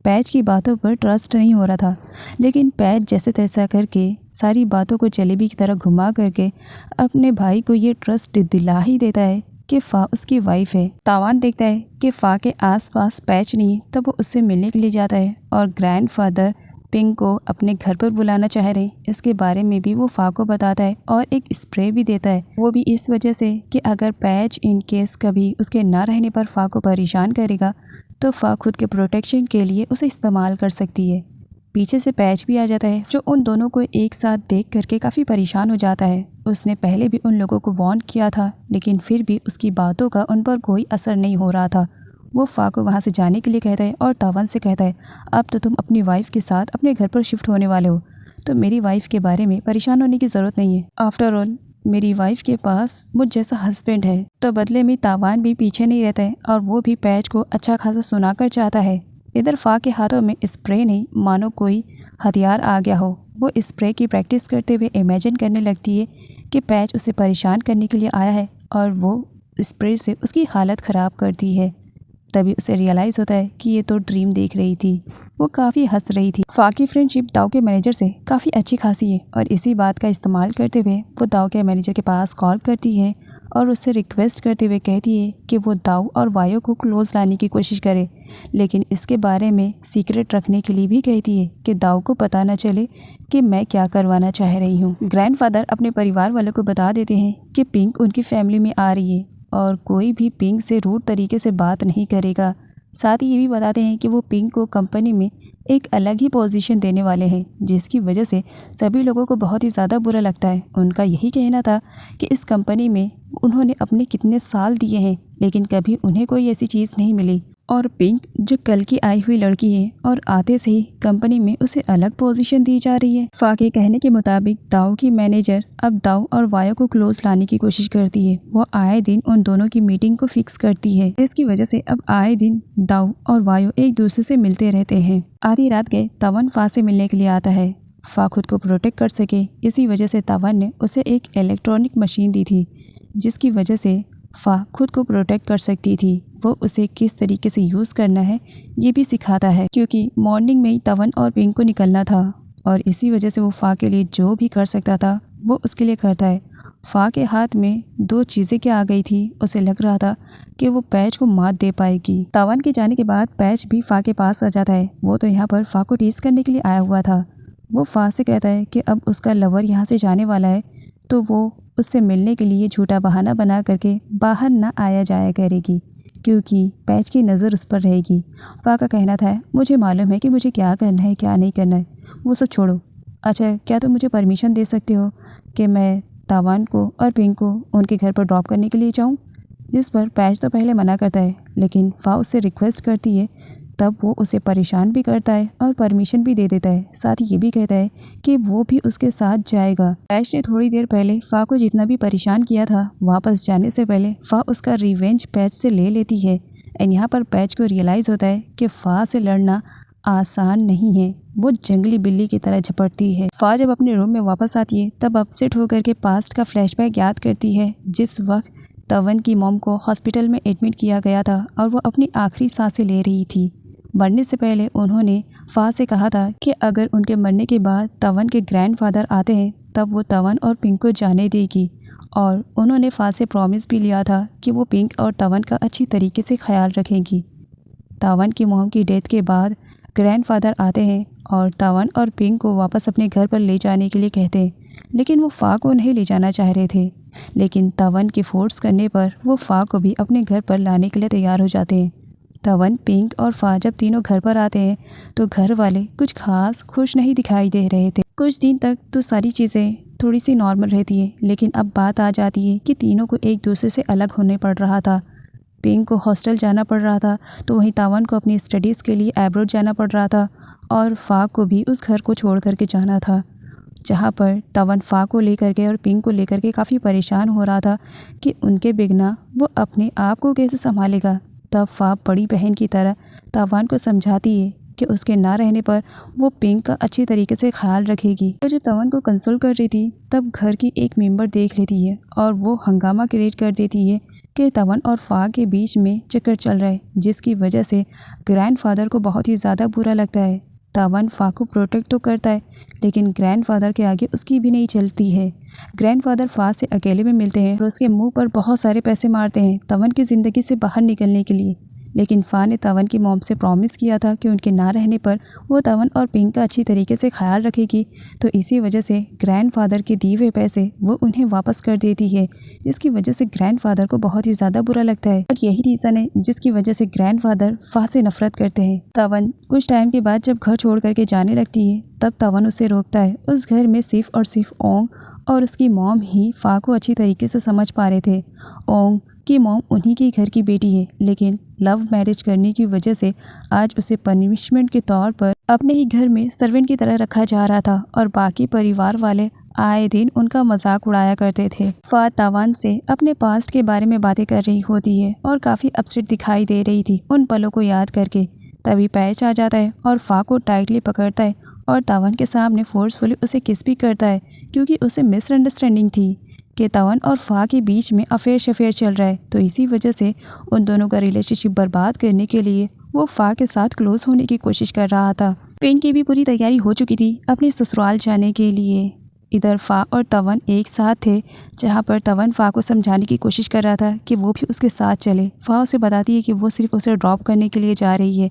पैच की बातों पर ट्रस्ट नहीं हो रहा था, लेकिन पैच जैसे तैसा करके सारी बातों को जलेबी की तरह घुमा करके अपने भाई को ये ट्रस्ट दिला ही देता है कि फा उसकी वाइफ है। तावान देखता है कि फा के आसपास पैच नहीं, तब वो उससे मिलने के लिए जाता है और ग्रैंडफादर पिंक को अपने घर पर बुलाना चाह रहे हैं, इसके बारे में भी वो फा को बताता है और एक स्प्रे भी देता है, वो भी इस वजह से कि अगर पैच इन केस कभी उसके ना रहने पर फा को परेशान करेगा तो फा खुद के प्रोटेक्शन के लिए उसे इस्तेमाल कर सकती है। पीछे से पैच भी आ जाता है जो उन दोनों को एक साथ देख करके काफ़ी परेशान हो जाता है। उसने पहले भी उन लोगों को वार्न किया था, लेकिन फिर भी उसकी बातों का उन पर कोई असर नहीं हो रहा था। वो फा को वहाँ से जाने के लिए कहता है और तावन से कहता है, अब तो तुम अपनी वाइफ के साथ अपने घर पर शिफ्ट होने वाले हो, तो मेरी वाइफ के बारे में परेशान होने की ज़रूरत नहीं है। आफ्टर ऑल मेरी वाइफ के पास मुझ जैसा हस्बैंड है। तो बदले में तावान भी पीछे नहीं रहता है और वो भी पैच को अच्छा खासा सुनाकर चाहता है। इधर फा के हाथों में स्प्रे नहीं मानो कोई हथियार आ गया हो। वो स्प्रे की प्रैक्टिस करते हुए इमेजिन करने लगती है कि पैच उसे परेशान करने के लिए आया है और वो स्प्रे से उसकी हालत ख़राब करती है। तभी उसे रियलाइज़ होता है कि ये तो ड्रीम देख रही थी। वो काफ़ी हंस रही थी। फा की फ्रेंडशिप दाव के मैनेजर से काफ़ी अच्छी खासी है और इसी बात का इस्तेमाल करते हुए वो दाव के मैनेजर के पास कॉल करती है और उससे रिक्वेस्ट करते हुए कहती है कि वो दाऊ और वायो को क्लोज लाने की कोशिश करे, लेकिन इसके बारे में सीक्रेट रखने के लिए भी कहती है कि दाऊ को पता न चले कि मैं क्या करवाना चाह रही हूँ। ग्रैंडफादर अपने परिवार वालों को बता देते हैं कि पिंक उनकी फैमिली में आ रही है और कोई भी पिंक से रूड तरीके से बात नहीं करेगा। साथ ही ये भी बताते हैं कि वो पिंक को कंपनी में एक अलग ही पोजीशन देने वाले हैं, जिसकी वजह से सभी लोगों को बहुत ही ज़्यादा बुरा लगता है। उनका यही कहना था कि इस कंपनी में उन्होंने अपने कितने साल दिए हैं, लेकिन कभी उन्हें कोई ऐसी चीज़ नहीं मिली। और पिंक जो कल की आई हुई लड़की है और आते से ही कंपनी में उसे अलग पोजीशन दी जा रही है। फा के कहने के मुताबिक दाऊ की मैनेजर अब दाऊ और वायो को क्लोज लाने की कोशिश करती है। वो आए दिन उन दोनों की मीटिंग को फिक्स करती है, इसकी वजह से अब आए दिन दाऊ और वायो एक दूसरे से मिलते रहते हैं। आधी रात के तवन फा से मिलने के लिए आता है। फा खुद को प्रोटेक्ट कर सके, इसी वजह से तवन ने उसे एक इलेक्ट्रॉनिक मशीन दी थी, जिसकी वजह से फा खुद को प्रोटेक्ट कर सकती थी। वो उसे किस तरीके से यूज़ करना है ये भी सिखाता है, क्योंकि मॉर्निंग में ही तवन और पिंक को निकलना था और इसी वजह से वो फा के लिए जो भी कर सकता था वो उसके लिए करता है। फा के हाथ में दो चीज़ें क्या आ गई थी, उसे लग रहा था कि वो पैच को मात दे पाएगी। तवन के जाने के बाद पैच भी फा के पास आ जाता है। वो तो यहाँ पर फा को टीज करने के लिए आया हुआ था। वो फा से कहता है कि अब उसका लवर यहाँ से जाने वाला है, तो वो उससे मिलने के लिए झूठा बहाना बना करके बाहर ना आया जाया करेगी, क्योंकि पैच की नज़र उस पर रहेगी। फा का कहना था, मुझे मालूम है कि मुझे क्या करना है क्या नहीं करना है, वो सब छोड़ो। अच्छा, क्या तुम मुझे परमिशन दे सकते हो कि मैं तावान को और पिंक को उनके घर पर ड्रॉप करने के लिए जाऊँ? जिस पर पैच तो पहले मना करता है, लेकिन फा उससे रिक्वेस्ट करती है। तब वो उसे परेशान भी करता है और परमिशन भी दे देता है। साथ ही ये भी कहता है कि वो भी उसके साथ जाएगा। पैच ने थोड़ी देर पहले फा को जितना भी परेशान किया था, वापस जाने से पहले फा उसका रिवेंज पैच से ले लेती है। एंड यहाँ पर पैच को रियलाइज़ होता है कि फा से लड़ना आसान नहीं है। वो जंगली बिल्ली की तरह झपटती है। फा जब अपने रूम में वापस आती है तब अपसेट होकर के पास्ट का फ्लैशबैक याद करती है, जिस वक्त तवन की मॉम को हॉस्पिटल में एडमिट किया गया था और वो अपनी आखिरी सांसें ले रही थी। मरने से पहले उन्होंने फा से कहा था कि अगर उनके मरने के बाद तवन के ग्रैंडफादर आते हैं तब वो तवन और पिंक को जाने देगी, और उन्होंने फा से प्रॉमिस भी लिया था कि वो पिंक और तवन का अच्छी तरीके से ख्याल रखेंगी। तवन की मॉम की डेथ के बाद ग्रैंडफादर आते हैं और तवन और पिंक को वापस अपने घर पर ले जाने के लिए कहते हैं, लेकिन वो फा को नहीं ले जाना चाह रहे थे। लेकिन तवन के फोर्स करने पर वो फा को भी अपने घर पर लाने के लिए तैयार हो जाते हैं। तवन, पिंक और फा जब तीनों घर पर आते हैं तो घर वाले कुछ खास खुश नहीं दिखाई दे रहे थे। कुछ दिन तक तो सारी चीज़ें थोड़ी सी नॉर्मल रहती है, लेकिन अब बात आ जाती है कि तीनों को एक दूसरे से अलग होने पड़ रहा था। पिंक को हॉस्टल जाना पड़ रहा था, तो वहीं तवन को अपनी स्टडीज़ के लिए एब्रोड जाना पड़ रहा था, और फा को भी उस घर को छोड़ करके जाना था, जहाँ पर तवन फा को लेकर के और पिंक को लेकर के काफ़ी परेशान हो रहा था कि उनके बिना वो अपने आप को कैसे संभालेगा। तब फा बड़ी बहन की तरह तवन को समझाती है कि उसके ना रहने पर वो पिंक का अच्छी तरीके से ख्याल रखेगी। तो जब तवन को कंसोल कर रही थी तब घर की एक मेंबर देख लेती है और वो हंगामा क्रिएट कर देती है कि तवन और फा के बीच में चक्कर चल रहा है, जिसकी वजह से ग्रैंडफादर को बहुत ही ज़्यादा बुरा लगता है। तवन फा को प्रोटेक्ट तो करता है, लेकिन ग्रैंडफादर के आगे उसकी भी नहीं चलती है। ग्रैंडफादर फा से अकेले में मिलते हैं और उसके मुंह पर बहुत सारे पैसे मारते हैं तवन की ज़िंदगी से बाहर निकलने के लिए। लेकिन फा ने तवन की मॉम से प्रॉमिस किया था कि उनके ना रहने पर वो तवन और पिंक का अच्छी तरीके से ख्याल रखेगी, तो इसी वजह से ग्रैंडफादर के दिए हुए पैसे वो उन्हें वापस कर देती है, जिसकी वजह से ग्रैंडफादर को बहुत ही ज़्यादा बुरा लगता है। और यही रीज़न है जिसकी वजह से ग्रैंडफादर फा से नफरत करते हैं। तवन कुछ टाइम के बाद जब घर छोड़ करके जाने लगती है तब तवन उसे रोकता है। उस घर में सिर्फ और सिर्फ ओंग और उसकी मॉम ही फा को अच्छी तरीके से समझ पा रहे थे। ओंग की मॉम उन्हीं के घर की बेटी है, लेकिन लव मैरिज करने की वजह से आज उसे पनिशमेंट के तौर पर अपने ही घर में सर्वेंट की तरह रखा जा रहा था, और बाकी परिवार वाले आए दिन उनका मजाक उड़ाया करते थे। फा तवन से अपने पास्ट के बारे में बातें कर रही होती है और काफ़ी अपसेट दिखाई दे रही थी उन पलों को याद करके। तभी पैच आ जाता है और फा को टाइटली पकड़ता है और तवन के सामने फोर्सफुली उसे किस भी करता है, क्योंकि उसे मिसअंडरस्टैंडिंग थी कि तवन और फा के बीच में अफेयर चल रहा है। तो इसी वजह से उन दोनों का रिलेशनशिप बर्बाद करने के लिए वो फा के साथ क्लोज होने की कोशिश कर रहा था। पिंक की भी पूरी तैयारी हो चुकी थी अपने ससुराल जाने के लिए। इधर फ़ा और तवन एक साथ थे, जहाँ पर तवन फ़ा को समझाने की कोशिश कर रहा था कि वो भी उसके साथ चले। फ़ा उसे बताती है कि वो सिर्फ उसे ड्रॉप करने के लिए जा रही है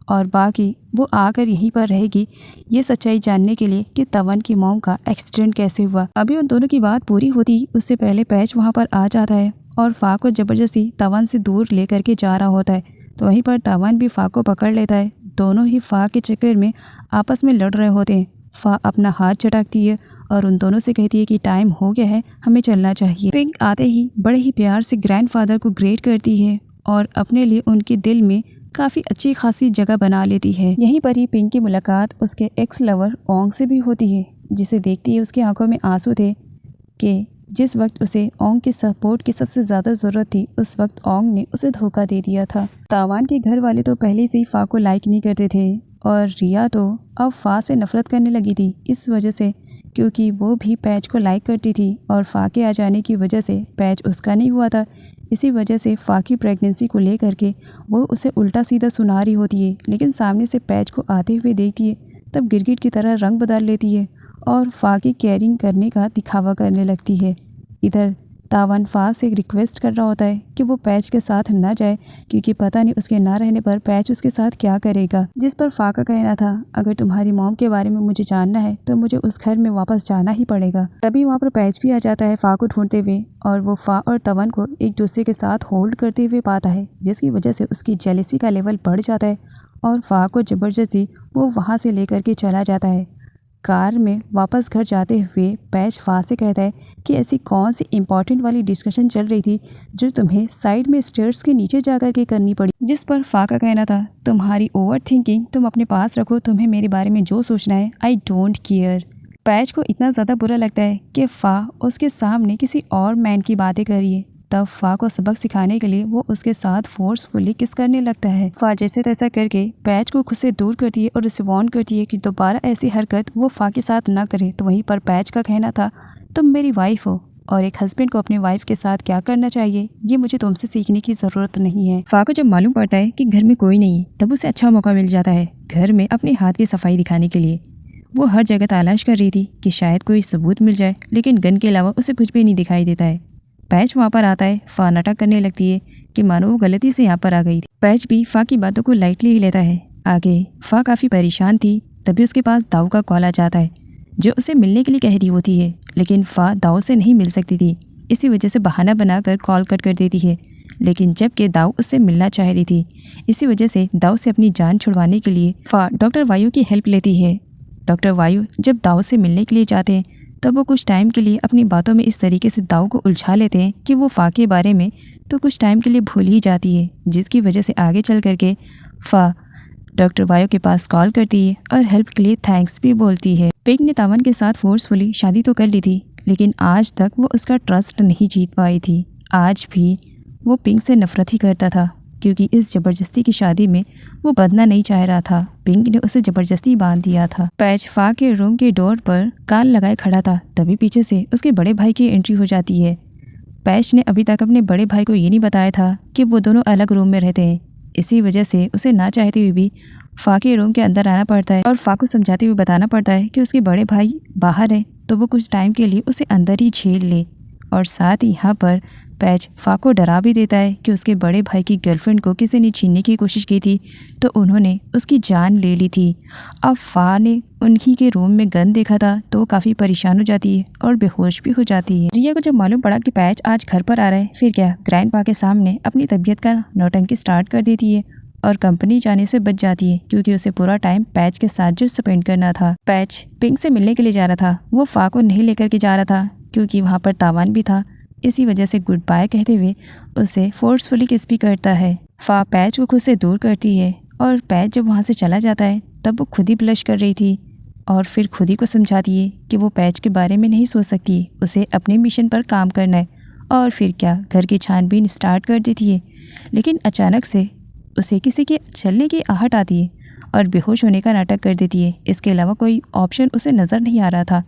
और बाकी वो आकर यहीं पर रहेगी ये सच्चाई जानने के लिए कि तवन की मॉम का एक्सीडेंट कैसे हुआ। अभी उन दोनों की बात पूरी होती उससे पहले पैच वहाँ पर आ जाता है और फ़ा को ज़बरदस्ती तवन से दूर ले करके जा रहा होता है। तो वहीं पर तवन भी फ़ा को पकड़ लेता है। दोनों ही फ़ा के चक्कर में आपस में लड़ रहे होते हैं। फ़ा अपना हाथ चटाकती है और उन दोनों से कहती है कि टाइम हो गया है, हमें चलना चाहिए। पिंक आते ही बड़े ही प्यार से ग्रैंडफादर को ग्रेट करती है और अपने लिए उनके दिल में काफ़ी अच्छी खासी जगह बना लेती है। यहीं पर ही पिंक की मुलाकात उसके एक्स लवर ओंग से भी होती है, जिसे देखती है उसकी आंखों में आंसू थे कि जिस वक्त उसे ओंग के सपोर्ट की सबसे ज़्यादा ज़रूरत थी उस वक्त ओंग ने उसे धोखा दे दिया था। तावान के घर वाले तो पहले से ही फ़ा को लाइक नहीं करते थे और रिया तो अब फ़ा से नफ़रत करने लगी थी इस वजह से, क्योंकि वो भी पैच को लाइक करती थी और फ़ा के आ जाने की वजह से पैच उसका नहीं हुआ था। इसी वजह से फ़ा की प्रेगनेंसी को लेकर के वो उसे उल्टा सीधा सुना रही होती है, लेकिन सामने से पैच को आते हुए देखती है तब गिरगिट की तरह रंग बदल लेती है और फ़ा की केयरिंग करने का दिखावा करने लगती है। इधर तावन फ़ा से रिक्वेस्ट कर रहा होता है कि वो पैच के साथ ना जाए, क्योंकि पता नहीं उसके ना रहने पर पैच उसके साथ क्या करेगा। जिस पर फ़ा का कहना था, अगर तुम्हारी मॉम के बारे में मुझे जानना है तो मुझे उस घर में वापस जाना ही पड़ेगा। तभी वहाँ पर पैच भी आ जाता है फ़ा को ढूंढते हुए और वो फ़ा और तवन को एक दूसरे के साथ होल्ड करते हुए पाता है, जिसकी वजह से उसकी जेलसी का लेवल बढ़ जाता है और फ़ा को ज़बरदस्ती वो वहाँ से लेकर के चला जाता है। कार में वापस घर जाते हुए पैच फ़ा से कहता है कि ऐसी कौन सी इम्पॉर्टेंट वाली डिस्कशन चल रही थी जो तुम्हें साइड में स्टेयर्स के नीचे जा कर के करनी पड़ी। जिस पर फ़ा का कहना था, तुम्हारी ओवर थिंकिंग तुम अपने पास रखो, तुम्हें मेरे बारे में जो सोचना है आई डोंट केयर। पैच को इतना ज़्यादा बुरा लगता है कि फ़ा उसके सामने किसी और मैन की बातें कर रही है। तब फ़ा को सबक सिखाने के लिए वो उसके साथ फोर्सफुली किस करने लगता है। फ़ा जैसे तैसा करके पैच को खुद से दूर करती है और उसे वार्न करती है कि दोबारा ऐसी हरकत वो फ़ा के साथ ना करे। तो वहीं पर पैच का कहना था, तुम मेरी वाइफ हो और एक हस्बैंड को अपनी वाइफ के साथ क्या करना चाहिए ये मुझे तुमसे सीखने की ज़रूरत नहीं है। फ़ा को जब मालूम पड़ता है कि घर में कोई नहीं तब उसे अच्छा मौका मिल जाता है घर में अपने हाथ की सफाई दिखाने के लिए। वो हर जगह तलाश कर रही थी कि शायद कोई सबूत मिल जाए, लेकिन गन के अलावा उसे कुछ भी नहीं दिखाई देता है। पैच वहाँ पर आता है। फ़ा नाटक करने लगती है कि मानो वो गलती से यहाँ पर आ गई थी। पैच भी फ़ा की बातों को लाइटली ही लेता है। आगे फ़ा काफ़ी परेशान थी, तभी उसके पास दाऊ का कॉल आ जाता है जो उसे मिलने के लिए कह रही होती है, लेकिन फ़ा दाऊ से नहीं मिल सकती थी। इसी वजह से बहाना बनाकर कॉल कट कर देती है, लेकिन जबकि दाऊ उससे मिलना चाह रही थी। इसी वजह से दाऊ से अपनी जान छुड़वाने के लिए फ़ा डॉक्टर वायु की हेल्प लेती है। डॉक्टर वायु जब दाऊ से मिलने के लिए जाते हैं तब वो कुछ टाइम के लिए अपनी बातों में इस तरीके से दाऊ को उलझा लेते हैं कि वो फ़ा के बारे में तो कुछ टाइम के लिए भूल ही जाती है, जिसकी वजह से आगे चल करके फ़ा डॉक्टर वायु के पास कॉल करती है और हेल्प के लिए थैंक्स भी बोलती है। पिंक ने तावन के साथ फोर्सफुली शादी तो कर ली थी, लेकिन आज तक वो उसका ट्रस्ट नहीं जीत पाई थी। आज भी वो पिंक से नफरत ही करता था, क्योंकि इस ज़बरदस्ती की शादी में वो बंधना नहीं चाह रहा था। पिंक ने उसे ज़बरदस्ती बांध दिया था। पैच फ़ा के रूम के डोर पर कान लगाए खड़ा था, तभी पीछे से उसके बड़े भाई की एंट्री हो जाती है। पैच ने अभी तक अपने बड़े भाई को ये नहीं बताया था कि वो दोनों अलग रूम में रहते हैं। इसी वजह से उसे ना चाहते हुए भी फ़ा के रूम के अंदर आना पड़ता है और फ़ा को समझाते हुए बताना पड़ता है कि उसके बड़े भाई बाहर है तो वो कुछ टाइम के लिए उसे अंदर ही झेल ले। और साथ ही यहाँ पर पैच फ़ा को डरा भी देता है कि उसके बड़े भाई की गर्लफ्रेंड को किसी ने छीनने की कोशिश की थी तो उन्होंने उसकी जान ले ली थी। अब फ़ा ने उन्हीं के रूम में गन देखा था तो वो काफ़ी परेशान हो जाती है और बेहोश भी हो जाती है। रिया को जब मालूम पड़ा कि पैच आज घर पर आ रहा है, फिर क्या ग्रैंडपा के सामने अपनी तबीयत का नौटंकी स्टार्ट कर देती है और कंपनी जाने से बच जाती है, क्योंकि उसे पूरा टाइम पैच के साथ जो स्पेंड करना था। पैच पिंक से मिलने के लिए जा रहा था, वो फ़ा को नहीं लेकर के जा रहा था क्योंकि वहाँ पर तावान भी था। इसी वजह से गुड बाय कहते हुए उसे फोर्सफुली किस भी करता है। फ़ा पैच को खुद से दूर करती है और पैच जब वहाँ से चला जाता है तब वो खुद ही ब्लश कर रही थी और फिर खुद ही को समझाती है कि वो पैच के बारे में नहीं सोच सकती, उसे अपने मिशन पर काम करना है। और फिर क्या घर की छानबीन स्टार्ट कर देती है, लेकिन अचानक से उसे किसी के चलने की आहट आती है और बेहोश होने का नाटक कर देती है। इसके अलावा कोई ऑप्शन उसे नज़र नहीं आ रहा था।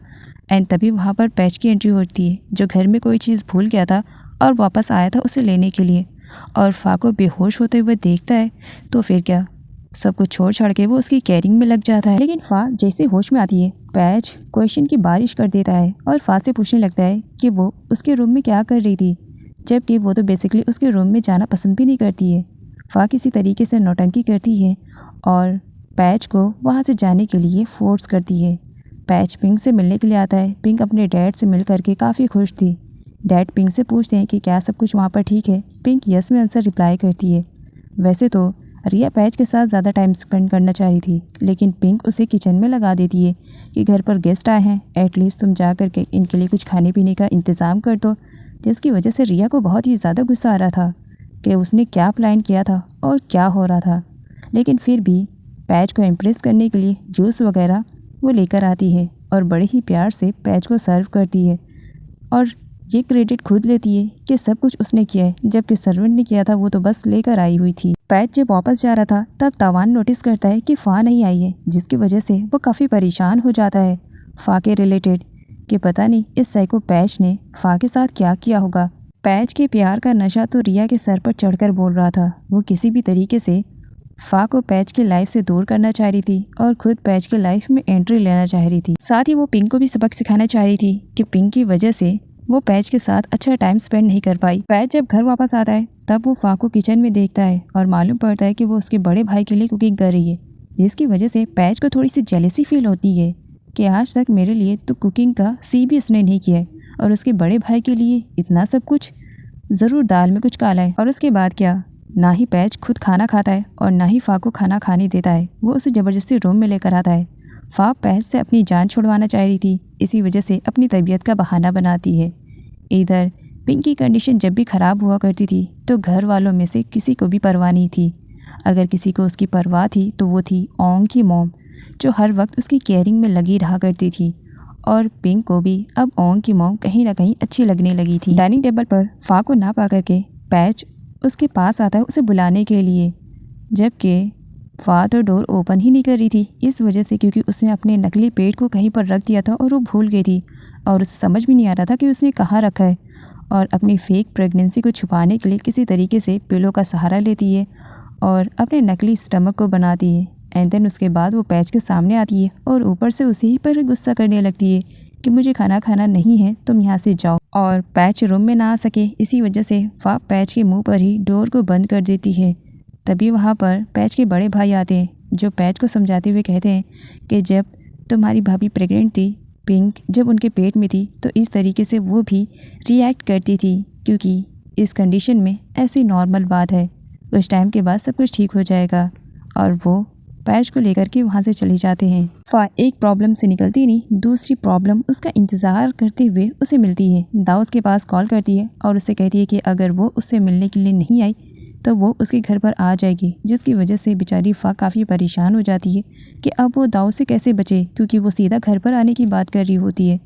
एंड तभी वहाँ पर पैच की एंट्री होती है जो घर में कोई चीज़ भूल गया था और वापस आया था उसे लेने के लिए। और फ़ा को बेहोश होते हुए देखता है तो फिर क्या सब कुछ छोड़ छाड़ के वो उसकी केयरिंग में लग जाता है। लेकिन फा जैसे होश में आती है, पैच क्वेश्चन की बारिश कर देता है और फा से पूछने लगता है कि वो उसके रूम में क्या कर रही थी, जबकि वो तो बेसिकली उसके रूम में जाना पसंद भी नहीं करती है। फा किसी तरीके से नौटंकी करती है और पैच को वहाँ से जाने के लिए फोर्स करती है। पैच पिंक से मिलने के लिए आता है। पिंक अपने डैड से मिल करके काफ़ी खुश थी। डैड पिंक से पूछते हैं कि क्या सब कुछ वहाँ पर ठीक है। पिंक यस में आंसर रिप्लाई करती है। वैसे तो रिया पैच के साथ ज़्यादा टाइम स्पेंड करना चाह रही थी, लेकिन पिंक उसे किचन में लगा देती है कि घर पर गेस्ट आए हैं, एटलीस्ट तुम जा कर के इनके लिए कुछ खाने पीने का इंतज़ाम कर दो। जिसकी वजह से रिया को बहुत ही ज़्यादा गुस्सा आ रहा था कि उसने क्या प्लान किया था और क्या हो रहा था। लेकिन फिर भी पैच को इम्प्रेस करने के लिए जूस वगैरह वो लेकर आती है और बड़े ही प्यार से पैच को सर्व करती है और ये क्रेडिट खुद लेती है कि सब कुछ उसने किया है, जबकि सर्वेंट ने किया था, वो तो बस लेकर आई हुई थी। पैच जब वापस जा रहा था तब तावान नोटिस करता है कि फ़ा नहीं आई है, जिसकी वजह से वो काफ़ी परेशान हो जाता है फ़ा के रिलेटेड कि पता नहीं इस साइको पैच ने फ़ा के साथ क्या किया होगा। पैच के प्यार का नशा तो रिया के सर पर चढ़कर बोल रहा था। वो किसी भी तरीके से फ़ा को पैच की लाइफ से दूर करना चाह रही थी और खुद पैच की लाइफ में एंट्री लेना चाह रही थी। साथ ही वो पिंक को भी सबक सिखाना चाह रही थी कि पिंक की वजह से वो पैच के साथ अच्छा टाइम स्पेंड नहीं कर पाई। पैच जब घर वापस आता है तब वो फ़ा को किचन में देखता है और मालूम पड़ता है कि वो उसके बड़े भाई के लिए कुकिंग कर रही है, जिसकी वजह से पैच को थोड़ी सी जेलसी फील होती है कि आज तक मेरे लिए तो कुकिंग का सी भी उसने नहीं किया है और उसके बड़े भाई के लिए इतना सब कुछ, ज़रूर दाल में कुछ काला है। और उसके बाद क्या, ना ही पैच खुद खाना खाता है और ना ही फ़ा को खाना खाने देता है। वो उसे ज़बरदस्ती रूम में लेकर आता है। फ़ा पैच से अपनी जान छुड़वाना चाह रही थी, इसी वजह से अपनी तबीयत का बहाना बनाती है। इधर पिंक की कंडीशन जब भी ख़राब हुआ करती थी तो घर वालों में से किसी को भी परवाह नहीं थी। अगर किसी को उसकी परवाह थी तो वो थी ओंग की मॉम, जो हर वक्त उसकी केयरिंग में लगी रहा करती थी। और पिंक को भी अब ओंग की मॉम कहीं ना कहीं अच्छी लगने लगी थी। डाइनिंग टेबल पर फ़ा को ना पा करके पैच उसके पास आता है उसे बुलाने के लिए, जबकि फ़ा तो डोर ओपन ही नहीं कर रही थी, इस वजह से क्योंकि उसने अपने नकली पेट को कहीं पर रख दिया था और वो भूल गई थी और उसे समझ भी नहीं आ रहा था कि उसने कहाँ रखा है। और अपनी फेक प्रेगनेंसी को छुपाने के लिए किसी तरीके से पिलो का सहारा लेती है और अपने नकली स्टमक को बनाती है। एंड देन उसके बाद वो पैच के सामने आती है और ऊपर से उसी ही पर गुस्सा करने लगती है कि मुझे खाना खाना नहीं है, तुम यहाँ से जाओ। और पैच रूम में ना आ सके, इसी वजह से फ़ा पैच के मुंह पर ही डोर को बंद कर देती है। तभी वहाँ पर पैच के बड़े भाई आते हैं, जो पैच को समझाते हुए कहते हैं कि जब तुम्हारी भाभी प्रेग्नेंट थी, पिंक जब उनके पेट में थी, तो इस तरीके से वो भी रिएक्ट करती थी, क्योंकि इस कंडीशन में ऐसी नॉर्मल बात है, कुछ टाइम के बाद सब कुछ ठीक हो जाएगा। और वो पैच को लेकर के वहाँ से चले जाते हैं। फ़ा एक प्रॉब्लम से निकलती नहीं, दूसरी प्रॉब्लम उसका इंतज़ार करते हुए उसे मिलती है। दाऊ उसके पास कॉल करती है और उससे कहती है कि अगर वो उससे मिलने के लिए नहीं आई तो वो उसके घर पर आ जाएगी, जिसकी वजह से बेचारी फ़ा काफ़ी परेशान हो जाती है कि अब वो दाऊ से कैसे बचे, क्योंकि वो सीधा घर पर आने की बात कर रही होती है।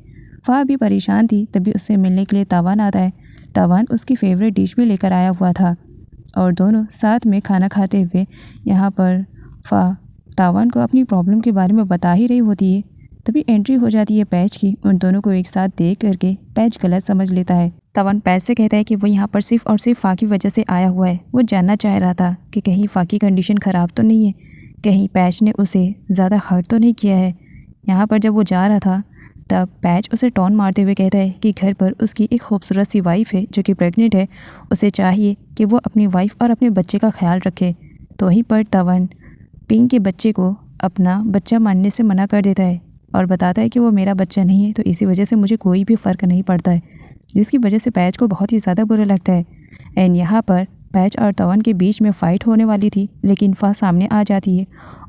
फ़ा भी परेशान थी, तभी उससे मिलने के लिए तावान आता है। तावान उसकी फेवरेट डिश भी लेकर आया हुआ था और दोनों साथ में खाना खाते हुए यहाँ पर फ़ा तावान को अपनी प्रॉब्लम के बारे में बता ही रही होती है। तभी एंट्री हो जाती है पैच की। उन दोनों को एक साथ देख करके पैच गलत समझ लेता है। तावान पैच से कहता है कि वो यहाँ पर सिर्फ और सिर्फ फ़ा की वजह से आया हुआ है। वो जानना चाह रहा था कि कहीं फ़ा की कंडीशन ख़राब तो नहीं है, कहीं पैच ने उसे ज़्यादा हर्ट तो नहीं किया है। यहाँ पर जब वो जा रहा था तब पैच उसे टॉन मारते हुए कहता है कि घर पर उसकी एक खूबसूरत सी वाइफ है जो कि प्रेग्नेंट है, उसे चाहिए कि वो अपनी वाइफ और अपने बच्चे का ख्याल रखे। तो वहीं पर तावान पिंक के बच्चे को अपना बच्चा मानने से मना कर देता है और बताता है कि वो मेरा बच्चा नहीं है, तो इसी वजह से मुझे कोई भी फ़र्क नहीं पड़ता है, जिसकी वजह से पैच को बहुत ही ज़्यादा बुरा लगता है। एंड यहाँ पर पैच और तावान के बीच में फ़ाइट होने वाली थी, लेकिन फ़ा सामने आ जाती है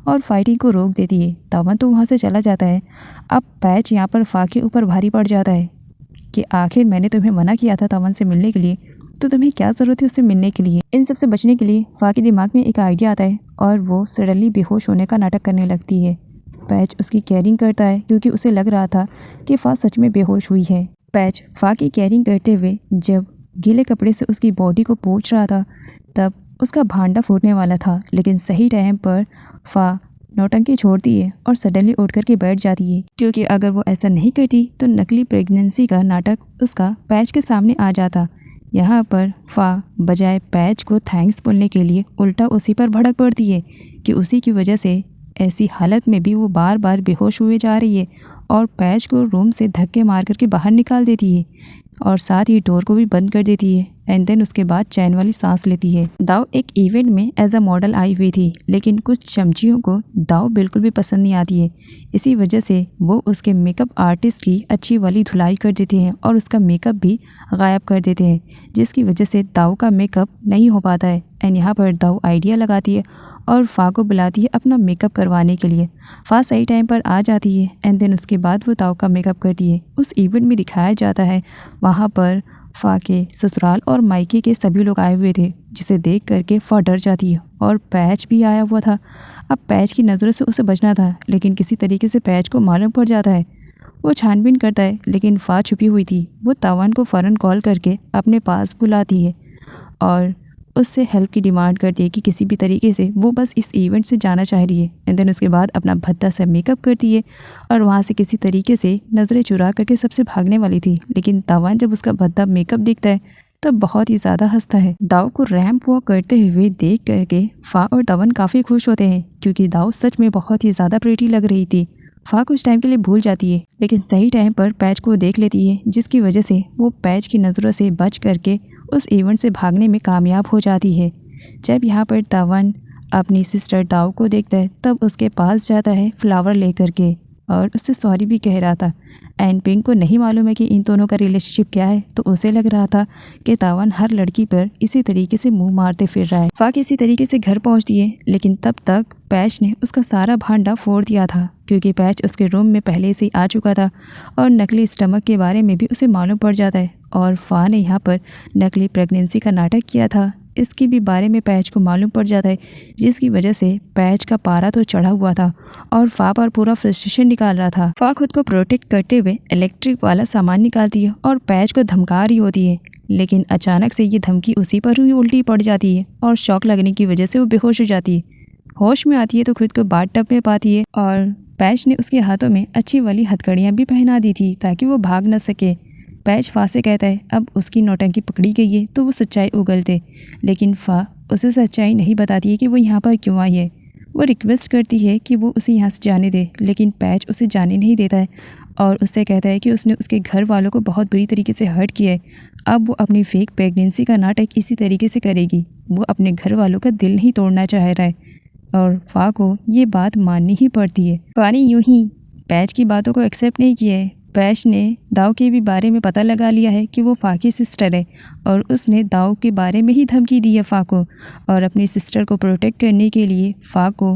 और फाइटिंग को रोक देती है। तावान तो वहाँ से चला जाता है। अब पैच यहाँ पर फ़ा के ऊपर भारी पड़ जाता है कि आखिर मैंने तुम्हें मना किया था तावान से मिलने के लिए, तो तुम्हें क्या ज़रूरत है उससे मिलने के लिए। इन सब से बचने के लिए फ़ा के दिमाग में एक आइडिया आता है और वो सडनली बेहोश होने का नाटक करने लगती है। पैच उसकी केयरिंग करता है क्योंकि उसे लग रहा था कि फ़ा सच में बेहोश हुई है। पैच फ़ा की केयरिंग करते हुए जब गीले कपड़े से उसकी बॉडी को पोंछ रहा था तब उसका भांडा फूटने वाला था, लेकिन सही टाइम पर फ़ा नौटंकी छोड़ती है और सडनली उठ करके बैठ जाती है, क्योंकि अगर वो ऐसा नहीं करती तो नकली प्रेगनेंसी का नाटक उसका पैच के सामने आ जाता। यहाँ पर फा बजाय पैच को थैंक्स बोलने के लिए उल्टा उसी पर भड़क पड़ती है कि उसी की वजह से ऐसी हालत में भी वो बार बार बेहोश हुए जा रही है और पैच को रूम से धक्के मार करके बाहर निकाल देती है और साथ ही डोर को भी बंद कर देती है एंड देन उसके बाद चैन वाली सांस लेती है। दाव एक इवेंट में एज अ मॉडल आई हुई थी, लेकिन कुछ चमचियों को दाव बिल्कुल भी पसंद नहीं आती है। इसी वजह से वो उसके मेकअप आर्टिस्ट की अच्छी वाली धुलाई कर देते हैं और उसका मेकअप भी गायब कर देते हैं, जिसकी वजह से दाव का मेकअप नहीं हो पाता है। एंड यहाँ पर दाव आइडिया लगाती है और फा को बुलाती है अपना मेकअप करवाने के लिए। फा सही टाइम पर आ जाती है एंड देन उसके बाद वो दाव का मेकअप करती है। उस इवेंट में दिखाया जाता है वहाँ पर फा के ससुराल और मायके के सभी लोग आए हुए थे, जिसे देख करके फा डर जाती है और पैच भी आया हुआ था। अब पैच की नज़रों से उसे बचना था, लेकिन किसी तरीके से पैच को मालूम पड़ जाता है। वो छानबीन करता है, लेकिन फा छुपी हुई थी। वो तावान को फ़ौरन कॉल करके अपने पास बुलाती है और उससे हेल्प की डिमांड करती है कि किसी भी तरीके से वो बस इस इवेंट से जाना चाह रही है। एंड देन उसके बाद अपना भद्दा सा मेकअप करती है और वहाँ से किसी तरीके से नज़रें चुरा करके सबसे भागने वाली थी, लेकिन तावान जब उसका भद्दा मेकअप देखता है तब बहुत ही ज़्यादा हंसता है। दाव को रैंप वॉक करते हुए देख करके फा और तवन काफ़ी खुश होते हैं, क्योंकि दाव सच में बहुत ही ज़्यादा प्रेटी लग रही थी। फा कुछ टाइम के लिए भूल जाती है, लेकिन सही टाइम पर पैच को देख लेती है, जिसकी वजह से वो पैच की नज़रों से बच करके उस इवेंट से भागने में कामयाब हो जाती है। जब यहाँ पर तवन अपनी सिस्टर दाव को देखता है तब उसके पास जाता है फ्लावर लेकर के और उससे सॉरी भी कह रहा था। एंड पिंक को नहीं मालूम है कि इन दोनों का रिलेशनशिप क्या है, तो उसे लग रहा था कि तावन हर लड़की पर इसी तरीके से मुंह मारते फिर रहा है। फा किसी तरीके से घर पहुंचती है, लेकिन तब तक पैच ने उसका सारा भांडा फोड़ दिया था, क्योंकि पैच उसके रूम में पहले से ही आ चुका था और नकली स्टमक के बारे में भी उसे मालूम पड़ जाता है। और फा ने यहाँ पर नकली प्रेगनेंसी का नाटक किया था, इसकी भी बारे में पैच को मालूम पड़ जाता है, जिसकी वजह से पैच का पारा तो चढ़ा हुआ था और फा पर पूरा फ्रस्ट्रेशन निकाल रहा था। फा खुद को प्रोटेक्ट करते हुए इलेक्ट्रिक वाला सामान निकालती है और पैच को धमका रही होती है, लेकिन अचानक से ये धमकी उसी पर ही उल्टी पड़ जाती है और शॉक लगने की वजह से वो बेहोश हो जाती है। होश में आती है तो खुद को बाथटब में पाती है और पैच ने उसके हाथों में अच्छी वाली हथकड़ियाँ भी पहना दी थी ताकि वो भाग न सके। पैच फा से कहता है अब उसकी नौटंकी पकड़ी गई है तो वो सच्चाई उगलते, लेकिन फा उसे सच्चाई नहीं बताती है कि वो यहाँ पर क्यों आई है। वो रिक्वेस्ट करती है कि वो उसे यहाँ से जाने दे, लेकिन पैच उसे जाने नहीं देता है और उससे कहता है कि उसने उसके घर वालों को बहुत बुरी तरीके से हर्ट किया है। अब वो अपनी फेक प्रेगनेंसी का नाटक इसी तरीके से करेगी। वो अपने घर वालों का दिल नहीं तोड़ना चाह रहा है और फा को ये बात माननी ही पड़ती है। फा ने यूं ही पैच की बातों को एक्सेप्ट नहीं किया है। पैच ने दाव के भी बारे में पता लगा लिया है कि वो फा की सिस्टर है और उसने दाव के बारे में ही धमकी दी है फा को, और अपनी सिस्टर को प्रोटेक्ट करने के लिए फा को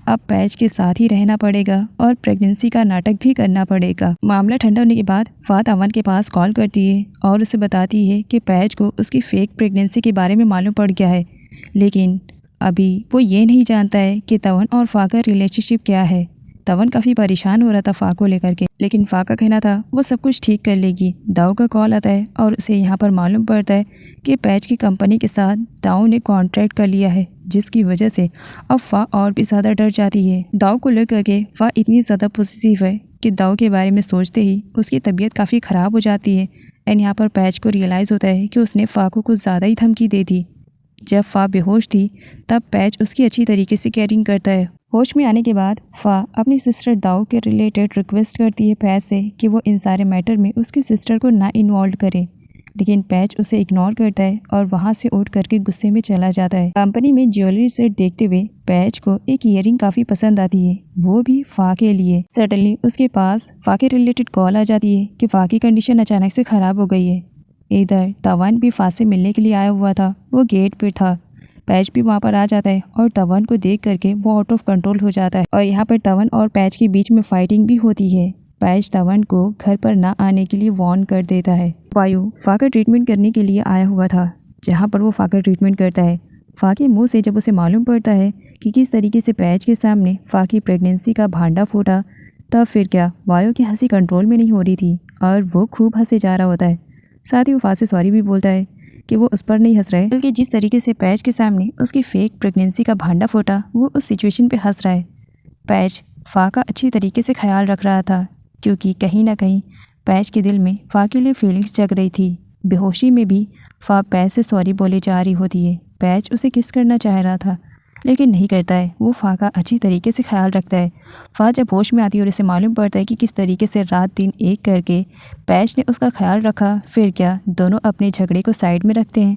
अब पैच के साथ ही रहना पड़ेगा और प्रेगनेंसी का नाटक भी करना पड़ेगा। मामला ठंडा होने के बाद फा तवन के पास कॉल करती है और उसे बताती है कि पैच को उसकी फेक प्रेगनेंसी के बारे में मालूम पड़ गया है, लेकिन अभी वो ये नहीं जानता है कि तवन और फा का रिलेशनशिप क्या है। तवन काफ़ी परेशान हो रहा था फा को लेकर के, लेकिन फा का कहना था वो सब कुछ ठीक कर लेगी। दाव का कॉल आता है और उसे यहाँ पर मालूम पड़ता है कि पैच की कंपनी के साथ दाव ने कॉन्ट्रैक्ट कर लिया है, जिसकी वजह से अब फा और भी ज़्यादा डर जाती है। दाव को लेकर के फा इतनी ज़्यादा पॉजिटिव है कि दाव के बारे में सोचते ही उसकी तबीयत काफ़ी ख़राब हो जाती है। एंड यहाँ पर पैच को रियलाइज़ होता है कि उसने फा को कुछ ज़्यादा ही धमकी दे दी। जब फा बेहोश थी तब पैच उसकी अच्छी तरीके से केयरिंग करता है। होश में आने के बाद फा अपनी सिस्टर दाव के रिलेटेड रिक्वेस्ट करती है पैच से कि वो इन सारे मैटर में उसकी सिस्टर को ना इन्वॉल्व करे, लेकिन पैच उसे इग्नोर करता है और वहाँ से उठ करके गुस्से में चला जाता है। कंपनी में ज्वेलरी सेट देखते हुए पैच को एक ईयरिंग काफ़ी पसंद आती है, वो भी फा के लिए। सडनली उसके पास फा के रिलेटेड कॉल आ जाती है कि फा की कंडीशन अचानक से ख़राब हो गई है। इधर तवन भी फा से मिलने के लिए आया हुआ था, वो गेट पर था। पैच भी वहाँ पर आ जाता है और तवन को देख करके वो आउट ऑफ कंट्रोल हो जाता है और यहाँ पर तवन और पैच के बीच में फाइटिंग भी होती है। पैच तवन को घर पर ना आने के लिए वार्न कर देता है। वायु फा का ट्रीटमेंट करने के लिए आया हुआ था, जहाँ पर वो फा का ट्रीटमेंट करता है। फा के मुँह से जब उसे मालूम पड़ता है कि किस तरीके से पैच के सामने फा की प्रेगनेंसी का भांडा फूटा, तब फिर क्या वायु की हंसी कंट्रोल में नहीं हो रही थी और वो खूब हंसे जा रहा होता है। साथ ही वो फा से सॉरी भी बोलता है कि वो उस पर नहीं हंस रहा है, बल्कि जिस तरीके से पैच के सामने उसकी फेक प्रेगनेंसी का भांडा फूटा वो उस सिचुएशन पे हंस रहा है। पैच फा का अच्छी तरीके से ख्याल रख रहा था, क्योंकि कहीं ना कहीं पैच के दिल में फा के लिए फीलिंग्स जग रही थी। बेहोशी में भी फा पैच से सॉरी बोले जा रही होती है। पैच उसे किस करना चाह रहा था लेकिन नहीं करता है। वो फा का अच्छी तरीके से ख्याल रखता है। फा जब होश में आती है और इसे मालूम पड़ता है कि किस तरीके से रात दिन एक करके पैच ने उसका ख्याल रखा, फिर क्या दोनों अपने झगड़े को साइड में रखते हैं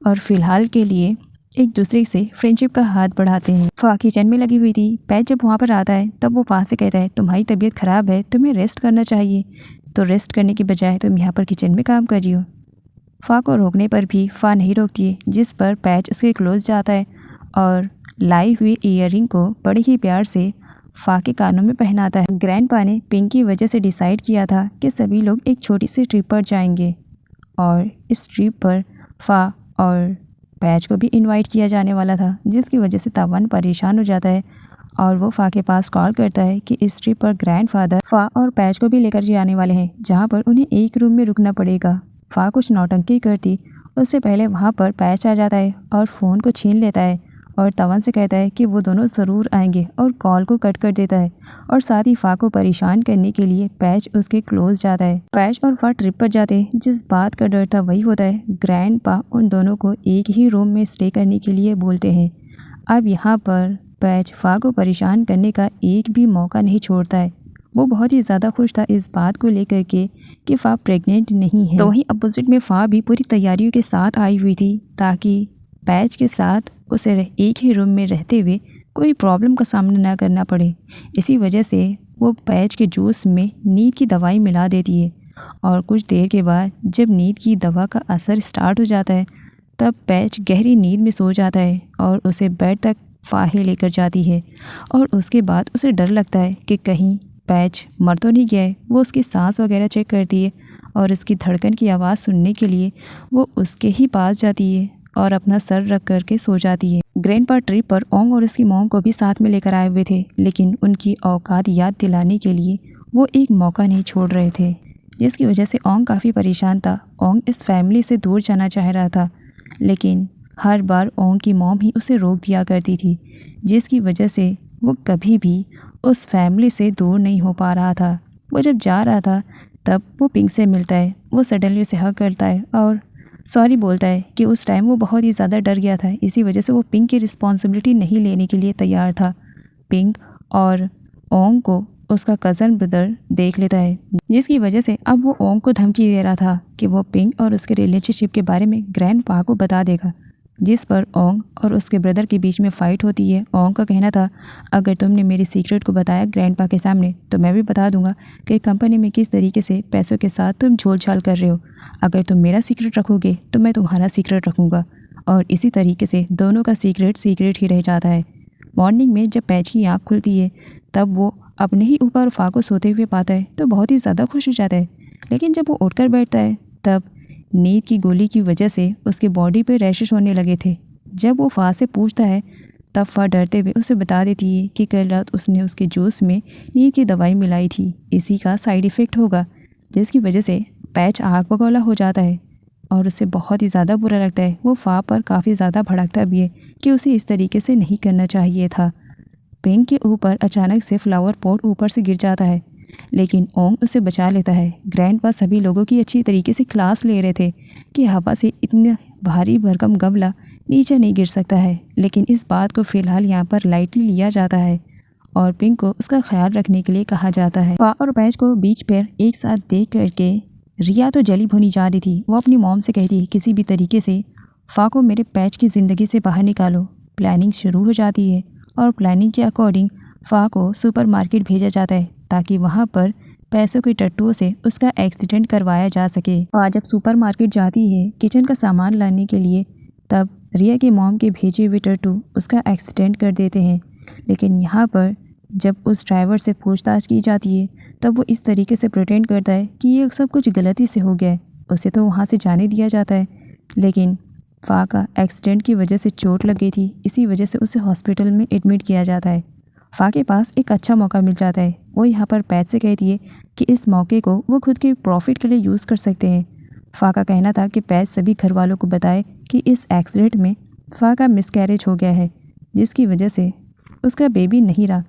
और फिलहाल के लिए एक दूसरे से फ्रेंडशिप का हाथ बढ़ाते हैं। फा किचन में लगी हुई थी। पैच जब वहाँ पर आता है तब वो फा से कहता है, तुम्हारी तबीयत ख़राब है, तुम्हें रेस्ट करना चाहिए, तो रेस्ट करने की बजाय तुम यहाँ पर किचन में काम कर रही हो। फा को रोकने पर भी फा नहीं रोकती है, जिस पर पैच उसके क्लोज जाता है और लाई हुई ईयरिंग को बड़े ही प्यार से फा के कानों में पहनाता है। ग्रैंडपा ने पिंक की वजह से डिसाइड किया था कि सभी लोग एक छोटी सी ट्रिप पर जाएंगे और इस ट्रिप पर फा और पैच को भी इनवाइट किया जाने वाला था, जिसकी वजह से तावान परेशान हो जाता है और वो फा के पास कॉल करता है कि इस ट्रिप पर ग्रैंडफादर फा और पैच को भी लेकर जाने वाले हैं, जहाँ पर उन्हें एक रूम में रुकना पड़ेगा। फा कुछ नौटंकी करती उससे पहले वहाँ पर पैच आ जाता है और फ़ोन को छीन लेता है और तवन से कहता है कि वो दोनों ज़रूर आएंगे और कॉल को कट कर देता है और साथ ही फा को परेशान करने के लिए पैच उसके क्लोज जाता है। पैच और फा ट्रिप पर जाते हैं। जिस बात का डर था वही होता है। ग्रैंडपा उन दोनों को एक ही रूम में स्टे करने के लिए बोलते हैं। अब यहाँ पर पैच फा को परेशान करने का एक भी मौका नहीं छोड़ता है। वो बहुत ही ज़्यादा खुश था इस बात को लेकर के कि फा प्रेग्नेंट नहीं है। तो वहीं अपोजिट में फा भी पूरी तैयारियों के साथ आई हुई थी ताकि पैच के साथ उसे एक ही रूम में रहते हुए कोई प्रॉब्लम का सामना न करना पड़े। इसी वजह से वो पैच के जूस में नींद की दवाई मिला देती है और कुछ देर के बाद जब नींद की दवा का असर स्टार्ट हो जाता है तब पैच गहरी नींद में सो जाता है और उसे बेड तक फाहे लेकर जाती है और उसके बाद उसे डर लगता है कि कहीं पैच मर तो नहीं गया है। वो उसकी सांस वगैरह चेक करती है और उसकी धड़कन की आवाज़ सुनने के लिए वो उसके ही पास जाती है और अपना सर रख करके सो जाती है। ग्रैंडपा ट्रिप पर ओंग और उसकी मॉम को भी साथ में लेकर आए हुए थे, लेकिन उनकी औकात याद दिलाने के लिए वो एक मौका नहीं छोड़ रहे थे, जिसकी वजह से ओंग काफ़ी परेशान था। ओंग इस फैमिली से दूर जाना चाह रहा था, लेकिन हर बार ओंग की मॉम ही उसे रोक दिया करती थी, जिसकी वजह से वो कभी भी उस फैमिली से दूर नहीं हो पा रहा था। वो जब जा रहा था तब वो पिंक से मिलता है। वो सडनली उसे हग करता है और सॉरी बोलता है कि उस टाइम वो बहुत ही ज़्यादा डर गया था, इसी वजह से वो पिंक की रिस्पॉन्सिबिलिटी नहीं लेने के लिए तैयार था। पिंक और ओंग को उसका कज़न ब्रदर देख लेता है, जिसकी वजह से अब वो ओंग को धमकी दे रहा था कि वो पिंक और उसके रिलेशनशिप के बारे में ग्रैंडपा को बता देगा, जिस पर ओंग और उसके ब्रदर के बीच में फ़ाइट होती है। ओंग का कहना था, अगर तुमने मेरी सीक्रेट को बताया ग्रैंडपा के सामने तो मैं भी बता दूंगा कि कंपनी में किस तरीके से पैसों के साथ तुम झोल छाल कर रहे हो। अगर तुम मेरा सीक्रेट रखोगे तो मैं तुम्हारा सीक्रेट रखूँगा और इसी तरीके से दोनों का सीक्रेट ही रह जाता है। मॉर्निंग में जब पैच की आँख खुलती है तब वो अपने ही ऊपर फा को सोते हुए पाता है तो बहुत ही ज़्यादा खुश हो जाता है, लेकिन जब वो उठकर बैठता है तब नींद की गोली की वजह से उसके बॉडी पे रैशेस होने लगे थे। जब वो फा से पूछता है तब फा डरते हुए उसे बता देती है कि कल रात उसने उसके जूस में नींद की दवाई मिलाई थी, इसी का साइड इफ़ेक्ट होगा, जिसकी वजह से पैच आग बगौला हो जाता है और उसे बहुत ही ज़्यादा बुरा लगता है। वो फा पर काफ़ी ज़्यादा भड़कता भी है कि उसे इस तरीके से नहीं करना चाहिए था। पिंक के ऊपर अचानक से फ्लावर पॉट ऊपर से गिर जाता है, लेकिन ओंग उसे बचा लेता है। ग्रैंडपा सभी लोगों की अच्छी तरीके से क्लास ले रहे थे कि हवा से इतना भारी भरकम गमला नीचे नहीं गिर सकता है, लेकिन इस बात को फ़िलहाल यहाँ पर लाइटली लिया जाता है और पिंक को उसका ख्याल रखने के लिए कहा जाता है। फा और पैच को बीच पर एक साथ देख करके रिया तो जली भुनी जा रही थी। वो अपनी मॉम से कहती है, किसी भी तरीके से फा को मेरे पैच की ज़िंदगी से बाहर निकालो। प्लानिंग शुरू हो जाती है और प्लानिंग के अकॉर्डिंग फा को सुपरमार्केट भेजा जाता है ताकि वहाँ पर पैसों के टट्टुओं से उसका एक्सीडेंट करवाया जा सके। फा जब सुपरमार्केट जाती है किचन का सामान लाने के लिए तब रिया के मॉम के भेजे हुए टट्टू उसका एक्सीडेंट कर देते हैं, लेकिन यहाँ पर जब उस ड्राइवर से पूछताछ की जाती है तब वो इस तरीके से प्रिटेंड करता है कि ये सब कुछ गलती से हो गया है। उसे तो वहाँ से जाने दिया जाता है, लेकिन फा का एक्सीडेंट की वजह से चोट लग गई थी, इसी वजह से उसे हॉस्पिटल में एडमिट किया जाता है। फा के पास एक अच्छा मौका मिल जाता है। वो यहाँ पर पैच से कहती है कि इस मौके को वो खुद के प्रॉफिट के लिए यूज़ कर सकते हैं। फा का कहना था कि पैच सभी घर वालों को बताए कि इस एक्सीडेंट में फा का मिसकैरेज हो गया है, जिसकी वजह से उसका बेबी नहीं रहा।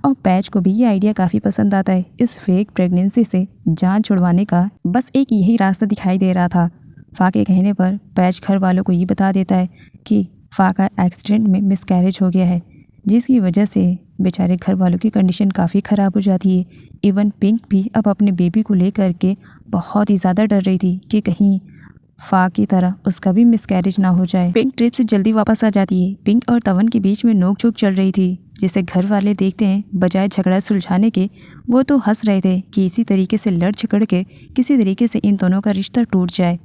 और पैच को भी ये आइडिया काफ़ी पसंद आता है। इस फेक प्रेगनेंसी से जान छुड़वाने का बस एक यही रास्ता दिखाई दे रहा था। फा के कहने पर पैच घर वालों को ये बता देता है कि फा का एक्सीडेंट में मिसकैरेज हो गया है, जिसकी वजह से बेचारे घर वालों की कंडीशन काफ़ी ख़राब हो जाती है। इवन पिंक भी अब अपने बेबी को लेकर के बहुत ही ज़्यादा डर रही थी कि कहीं फा की तरह उसका भी मिसकैरेज ना हो जाए। पिंक ट्रिप से जल्दी वापस आ जाती है। पिंक और तवन के बीच में नोक-झोंक चल रही थी, जिसे घर वाले देखते हैं। बजाय झगड़ा सुलझाने के वो तो हंस रहे थे कि इसी तरीके से लड़ झगड़ के किसी तरीके से इन दोनों का रिश्ता टूट जाए।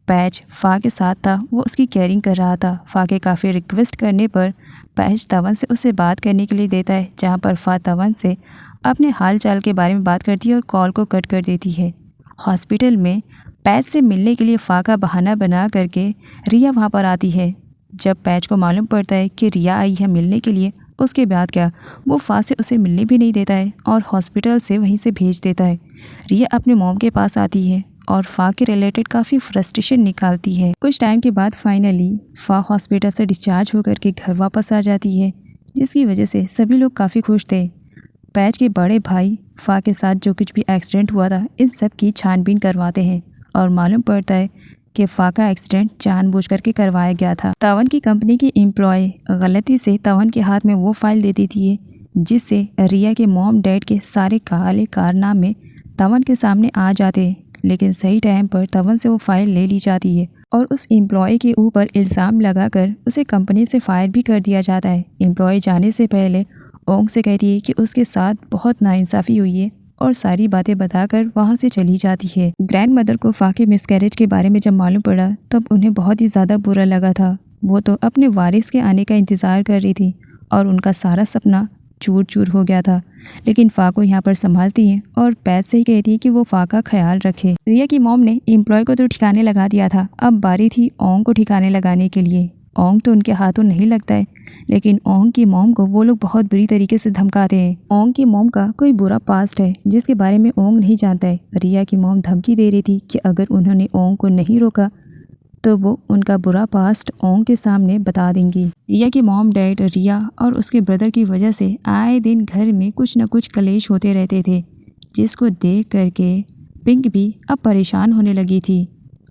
पैच फा के साथ था, वो उसकी केयरिंग कर रहा था। फा के काफ़ी रिक्वेस्ट करने पर पैच तवन से उससे बात करने के लिए देता है, जहाँ पर फा तवन से अपने हाल चाल के बारे में बात करती है और कॉल को कट कर देती है। हॉस्पिटल में पैच से मिलने के लिए फा का बहाना बना करके रिया वहाँ पर आती है। जब पैच को मालूम पड़ता है कि रिया आई है मिलने के लिए, उसके बाद क्या वो फा से उसे मिलने भी नहीं देता है और हॉस्पिटल से वहीं से भेज देता है। रिया अपने मॉम के पास आती है और फा के रिलेटेड काफ़ी फ्रस्ट्रेशन निकालती है। कुछ टाइम के बाद फाइनली फा हॉस्पिटल से डिस्चार्ज होकर के घर वापस आ जाती है, जिसकी वजह से सभी लोग काफ़ी खुश थे। पैच के बड़े भाई फा के साथ जो कुछ भी एक्सीडेंट हुआ था, इन सब की छानबीन करवाते हैं और मालूम पड़ता है कि फा का एक्सीडेंट जानबूझ करके करवाया गया था। तवन की कंपनी की एम्प्लॉय गलती से तवन के हाथ में वो फाइल दे देती है, जिससे रिया के मॉम डैड के सारे काले कारनामे तवन के सामने आ जाते हैं। लेकिन सही टाइम पर तवन से वो फाइल ले ली जाती है और उस एम्प्लॉय के ऊपर इल्ज़ाम लगाकर उसे कंपनी से फायर भी कर दिया जाता है। एम्प्लॉय जाने से पहले ओंग से कहती है कि उसके साथ बहुत नाइंसाफ़ी हुई है और सारी बातें बताकर वहाँ से चली जाती है। ग्रैंड मदर को फा के मिसकैरेज के बारे में जब मालूम पड़ा तब उन्हें बहुत ही ज़्यादा बुरा लगा था। वो तो अपने वारिस के आने का इंतज़ार कर रही थी और उनका सारा सपना चूर चूर हो गया था। लेकिन फा को यहाँ पर संभालती हैं और पैच से ही कहती है कि वो फा का ख्याल रखे। रिया की मॉम ने एम्प्लॉय को तो ठिकाने लगा दिया था, अब बारी थी ओंग को ठिकाने लगाने के लिए। ओंग तो उनके हाथों नहीं लगता है, लेकिन ओंग की मॉम को वो लोग बहुत बुरी तरीके से धमकाते हैं। ओंग की मॉम का कोई बुरा पास्ट है जिसके बारे में ओंग नहीं जानता है। रिया की मॉम धमकी दे रही थी कि अगर उन्होंने ओंग को नहीं रोका तो वो उनका बुरा पास्ट ओंग के सामने बता देंगी। रिया की मॉम डैड रिया और उसके ब्रदर की वजह से आए दिन घर में कुछ न कुछ कलेश होते रहते थे, जिसको देख करके पिंक भी अब परेशान होने लगी थी।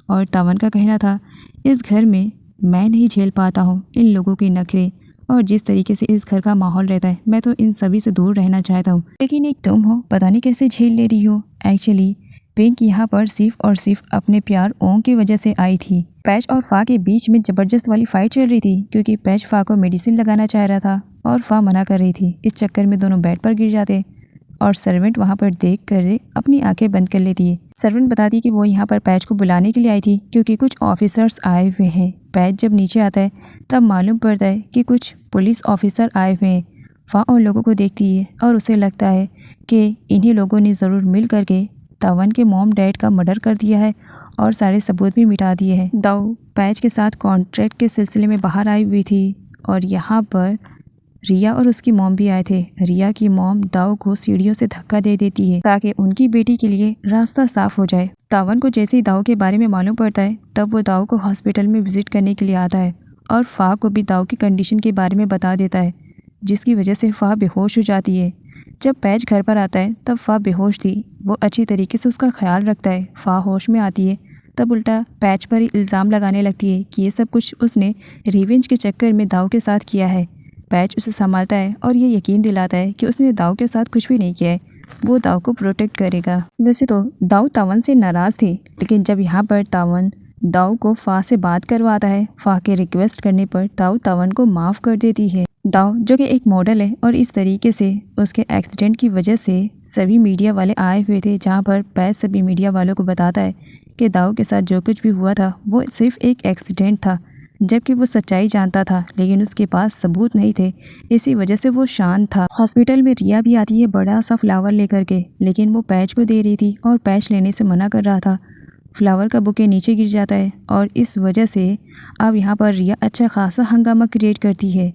और तवन का कहना था, इस घर में मैं नहीं झेल पाता हूँ इन लोगों के नखरे और जिस तरीके से इस घर का माहौल रहता है, मैं तो इन सभी से दूर रहना चाहता हूँ। लेकिन एक तुम हो, पता नहीं कैसे झेल ले रही हो। एक्चुअली पिंक यहाँ पर सिर्फ और सिर्फ अपने प्यार ओंग की वजह से आई थी। पैच और फा के बीच में ज़बरदस्त वाली फाइट चल रही थी, क्योंकि पैच फा को मेडिसिन लगाना चाह रहा था और फा मना कर रही थी। इस चक्कर में दोनों बेड पर गिर जाते और सर्वेंट वहाँ पर देख कर अपनी आंखें बंद कर लेती है। सर्वेंट बताती है कि वो यहाँ पर पैच को बुलाने के लिए आई थी क्योंकि कुछ ऑफिसर्स आए हुए हैं। पैच जब नीचे आता है तब मालूम पड़ता है कि कुछ पुलिस ऑफिसर आए हुए हैं। फा उन लोगों को देखती है और उसे लगता है कि इन्हीं लोगों ने ज़रूर मिल करके तवन के मॉम डैड का मर्डर कर दिया है और सारे सबूत भी मिटा दिए हैं। दाऊ पैच के साथ कॉन्ट्रैक्ट के सिलसिले में बाहर आई हुई थी और यहाँ पर रिया और उसकी मॉम भी आए थे। रिया की मॉम दाऊ को सीढ़ियों से धक्का दे देती है ताकि उनकी बेटी के लिए रास्ता साफ हो जाए। तवन को जैसे ही दाऊ के बारे में मालूम पड़ता है तब वो दाऊ को हॉस्पिटल में विजिट करने के लिए आता है और फा को भी दाऊ की कंडीशन के बारे में बता देता है, जिसकी वजह से फा बेहोश हो जाती है। जब पैच घर पर आता है तब फा बेहोश थी। वो अच्छी तरीके से उसका ख्याल रखता है। फा होश में आती है तब उल्टा पैच पर ही इल्ज़ाम लगाने लगती है कि ये सब कुछ उसने रिवेंज के चक्कर में दाऊ के साथ किया है। पैच उसे संभालता है और ये यकीन दिलाता है कि उसने दाऊ के साथ कुछ भी नहीं किया है, वो दाऊ को प्रोटेक्ट करेगा। वैसे तो दाऊ तवन से नाराज़ थी, लेकिन जब यहाँ पर तवन दाऊ को फा से बात करवाता है, फा के रिक्वेस्ट करने पर दाऊ तवन को माफ़ कर देती है। दाऊ जो कि एक मॉडल है और इस तरीके से उसके एक्सीडेंट की वजह से सभी मीडिया वाले आए हुए थे, जहाँ पर पैच सभी मीडिया वालों को बताता है कि दाऊ के साथ जो कुछ भी हुआ था वो सिर्फ एक एक्सीडेंट था, जबकि वो सच्चाई जानता था लेकिन उसके पास सबूत नहीं थे, इसी वजह से वो शांत था। हॉस्पिटल में रिया भी आती है बड़ा सा फ्लावर लेकर के, लेकिन वो पैच को दे रही थी और पैच लेने से मना कर रहा था। फ्लावर का बुके नीचे गिर जाता है और इस वजह से अब यहाँ पर रिया अच्छा खासा हंगामा क्रिएट करती है।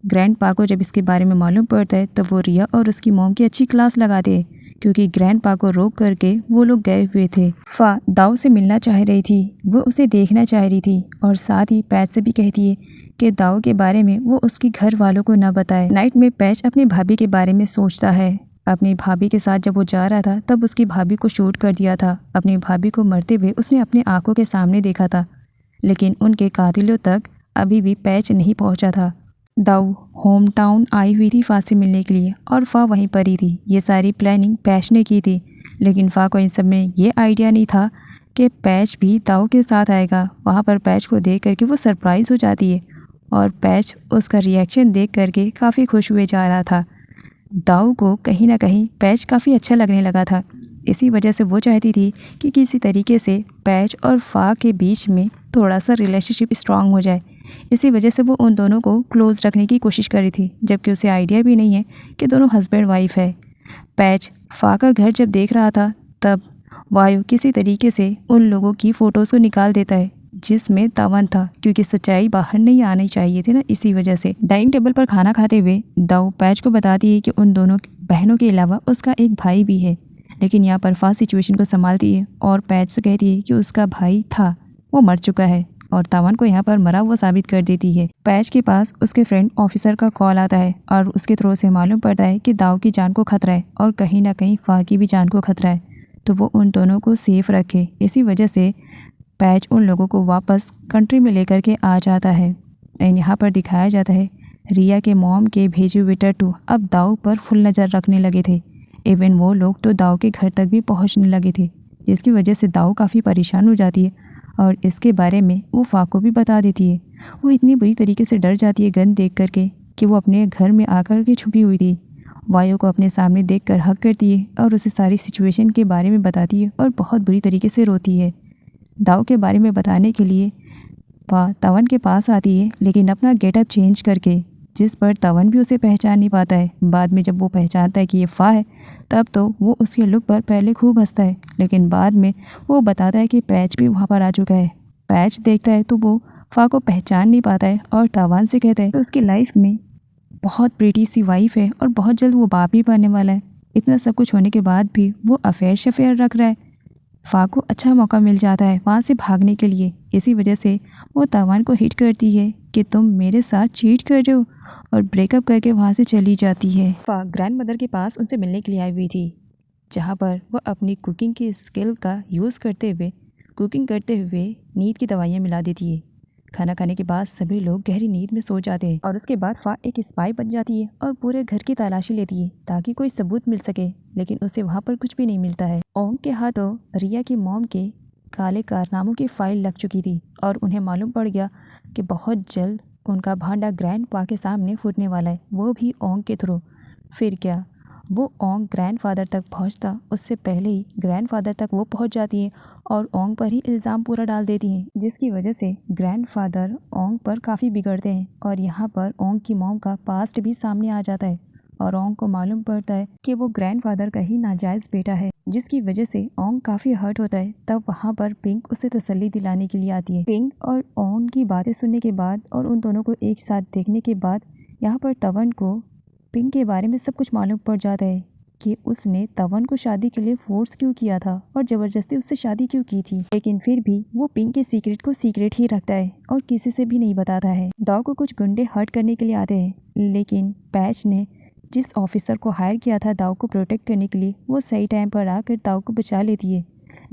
ग्रैंड पा को जब इसके बारे में मालूम पड़ता है तब वो रिया और उसकी मॉम की अच्छी क्लास लगाते हैं, क्योंकि ग्रैंड पा को रोक करके वो लोग गए हुए थे। फा दाऊ से मिलना चाह रही थी, वो उसे देखना चाह रही थी और साथ ही पैच से भी कहती है कि दाऊ के बारे में वो उसके घर वालों को न बताए। नाइट में पैच अपनी भाभी के बारे में सोचता है। अपनी भाभी के साथ जब वो जा रहा था तब उसकी भाभी को शूट कर दिया था। अपनी भाभी को मरते हुए उसने अपनी आंखों के सामने देखा था, लेकिन उनके कातिलों तक अभी भी पैच नहीं पहुंचा था। दाऊ होम टाउन आई हुई थी फा से मिलने के लिए और फा वहीं पर ही थी। ये सारी प्लानिंग पैच ने की थी, लेकिन फा को इन सब में ये आइडिया नहीं था कि पैच भी दाऊ के साथ आएगा। वहाँ पर पैच को देख करके वो सरप्राइज़ हो जाती है और पैच उसका रिएक्शन देख करके काफ़ी खुश हुए जा रहा था। दाऊ को कहीं ना कहीं पैच काफ़ी अच्छा लगने लगा था। इसी वजह से वो चाहती थी कि किसी तरीके से पैच और फा के बीच में थोड़ा सा रिलेशनशिप स्ट्रांग हो जाए। इसी वजह से वो उन दोनों को क्लोज रखने की कोशिश कर रही थी, जबकि उसे आइडिया भी नहीं है कि दोनों हस्बैंड वाइफ है। पैच फा का घर जब देख रहा था तब वायु किसी तरीके से उन लोगों की फ़ोटोज़ को निकाल देता है जिसमें तवन था, क्योंकि सच्चाई बाहर नहीं आनी चाहिए थी ना। इसी वजह से डाइनिंग टेबल पर खाना खाते हुए दाऊ पैच को बताती है कि उन दोनों बहनों के अलावा उसका एक भाई भी है, लेकिन यहाँ पर फा सिचुएशन को संभालती है और पैच से कहती है कि उसका भाई था, वो मर चुका है और तवन को यहाँ पर मरा हुआ साबित कर देती है। पैच के पास उसके फ्रेंड ऑफिसर का कॉल आता है और उसके थ्रू से मालूम पड़ता है कि दाऊ की जान को खतरा है और कहीं ना कहीं फा की भी जान को खतरा है, तो वो उन दोनों को सेफ रखे। इसी वजह से पैच उन लोगों को वापस कंट्री में लेकर के आ जाता है। एंड यहाँ पर दिखाया जाता है रिया के मॉम के भेजे हुए टट्टू अब दाऊ पर फुल नज़र रखने लगे थे। इवन वो लोग तो दाऊ के घर तक भी पहुँचने लगे थे, जिसकी वजह से दाऊ काफ़ी परेशान हो जाती है और इसके बारे में वो फा को भी बता देती है। वो इतनी बुरी तरीके से डर जाती है गन देख करके कि वो अपने घर में आकर के छुपी हुई थी। वायु को अपने सामने देखकर हक करती है और उसे सारी सिचुएशन के बारे में बताती है और बहुत बुरी तरीके से रोती है। दाऊ के बारे में बताने के लिए फा तवन के पास आती है, लेकिन अपना गेटअप चेंज करके, जिस पर तवन भी उसे पहचान नहीं पाता है। बाद में जब वो पहचानता है कि ये फा है तब तो वो उसके लुक पर पहले खूब हंसता है, लेकिन बाद में वो बताता है कि पैच भी वहाँ पर आ चुका है। पैच देखता है तो वो फा को पहचान नहीं पाता है और तवन से कहता है कि उसकी लाइफ में बहुत प्रीटी सी वाइफ है और बहुत जल्द वो बाप भी बनने वाला है। इतना सब कुछ होने के बाद भी वो अफेयर शफेयर रख रहा है। फा को अच्छा मौका मिल जाता है वहाँ से भागने के लिए। इसी वजह से वो तवन को हिट करती है कि तुम मेरे साथ चीट कर रहे हो और ब्रेकअप करके वहाँ से चली जाती है। फा ग्रैंड मदर के पास उनसे मिलने के लिए आई हुई थी, जहाँ पर वह अपनी कुकिंग की स्किल का यूज़ करते हुए कुकिंग करते हुए नींद की दवाइयाँ मिला देती है। खाना खाने के बाद सभी लोग गहरी नींद में सो जाते हैं और उसके बाद फा एक स्पाई बन जाती है और पूरे घर की तलाशी लेती है ताकि कोई सबूत मिल सके, लेकिन उसे वहाँ पर कुछ भी नहीं मिलता है। ओम के हाथों रिया की मॉम के काले कारनामों की फाइल लग चुकी थी और उन्हें मालूम पड़ गया कि बहुत जल्द उनका भांडा ग्रैंड पा के सामने फूटने वाला है, वो भी ओंग के थ्रू। फिर क्या वो ओंग ग्रैंडफादर तक पहुंचता उससे पहले ही ग्रैंडफादर तक वो पहुंच जाती है और ओंग पर ही इल्ज़ाम पूरा डाल देती हैं, जिसकी वजह से ग्रैंडफादर ओंग पर काफ़ी बिगड़ते हैं और यहाँ पर ओंग की मॉम का पास्ट भी सामने आ जाता है और ओंग को मालूम पड़ता है कि वो ग्रैंडफादर का ही नाजायज़ बेटा है, जिसकी वजह से ओंग काफ़ी हर्ट होता है। तब वहाँ पर पिंक उसे तसल्ली दिलाने के लिए आती है। पिंक और ओंग की बातें सुनने के बाद और उन दोनों को एक साथ देखने के बाद यहाँ पर तवन को पिंक के बारे में सब कुछ मालूम पड़ जाता है कि उसने तवन को शादी के लिए फोर्स क्यों किया था और ज़बरदस्ती उससे शादी क्यों की थी, लेकिन फिर भी वो पिंक के सीक्रेट को सीक्रेट ही रखता है और किसी से भी नहीं बताता है। दाऊ को कुछ गुंडे हर्ट करने के लिए आते हैं, लेकिन पैच ने जिस ऑफिसर को हायर किया था दाऊ को प्रोटेक्ट करने के लिए, वो सही टाइम पर आकर दाऊ को बचा लेती है।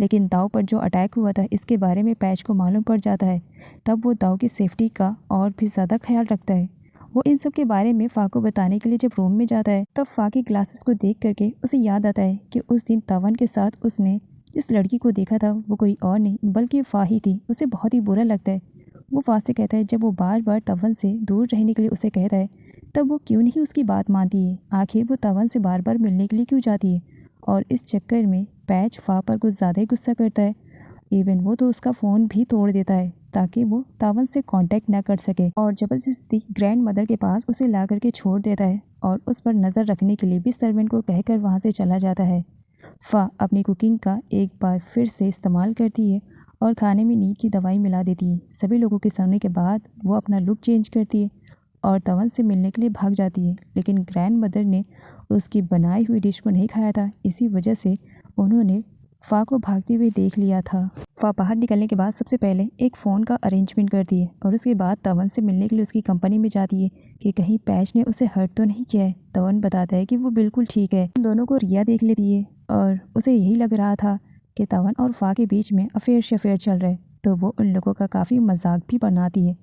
लेकिन दाऊ पर जो अटैक हुआ था इसके बारे में पैच को मालूम पड़ जाता है। तब वो दाऊ की सेफ्टी का और भी ज़्यादा ख्याल रखता है। वो इन सब के बारे में फा को बताने के लिए जब रूम में जाता है तब फा की ग्लासेस को देख करके उसे याद आता है कि उस दिन तवन के साथ उसने जिस लड़की को देखा था वो कोई और नहीं बल्कि फा ही थी। उसे बहुत ही बुरा लगता है। वो फा से कहता है, जब वो बार बार तवन से दूर रहने के लिए उसे कहता है तब वो क्यों नहीं उसकी बात मानती है। आखिर वो तवन से बार बार मिलने के लिए क्यों जाती है। और इस चक्कर में पैच फा पर कुछ ज़्यादा ही गुस्सा करता है। इवन वो तो उसका फ़ोन भी तोड़ देता है ताकि वो तवन से कांटेक्ट ना कर सके और ज़बरदस्ती ग्रैंड मदर के पास उसे ला करके छोड़ देता है और उस पर नज़र रखने के लिए भी सर्वेंट को कहकर वहाँ से चला जाता है। फा अपनी कुकिंग का एक बार फिर से इस्तेमाल करती है और खाने में नींद की दवाई मिला देती है। सभी लोगों के सोने के बाद वो अपना लुक चेंज करती है और तवन से मिलने के लिए भाग जाती है, लेकिन ग्रैंड मदर ने उसकी बनाई हुई डिश को नहीं खाया था। इसी वजह से उन्होंने फा को भागते हुए देख लिया था। फा बाहर निकलने के बाद सबसे पहले एक फ़ोन का अरेंजमेंट करती है और उसके बाद तवन से मिलने के लिए उसकी कंपनी में जाती है कि कहीं पैच ने उसे हर्ट तो नहीं किया है। तवन बताता है कि वो बिल्कुल ठीक है। उन दोनों को रिया देख लेती है और उसे यही लग रहा था कि तवन और फा के बीच में अफेयर चल रहा है, तो वो उन लोगों का काफ़ी मजाक भी बनाती है।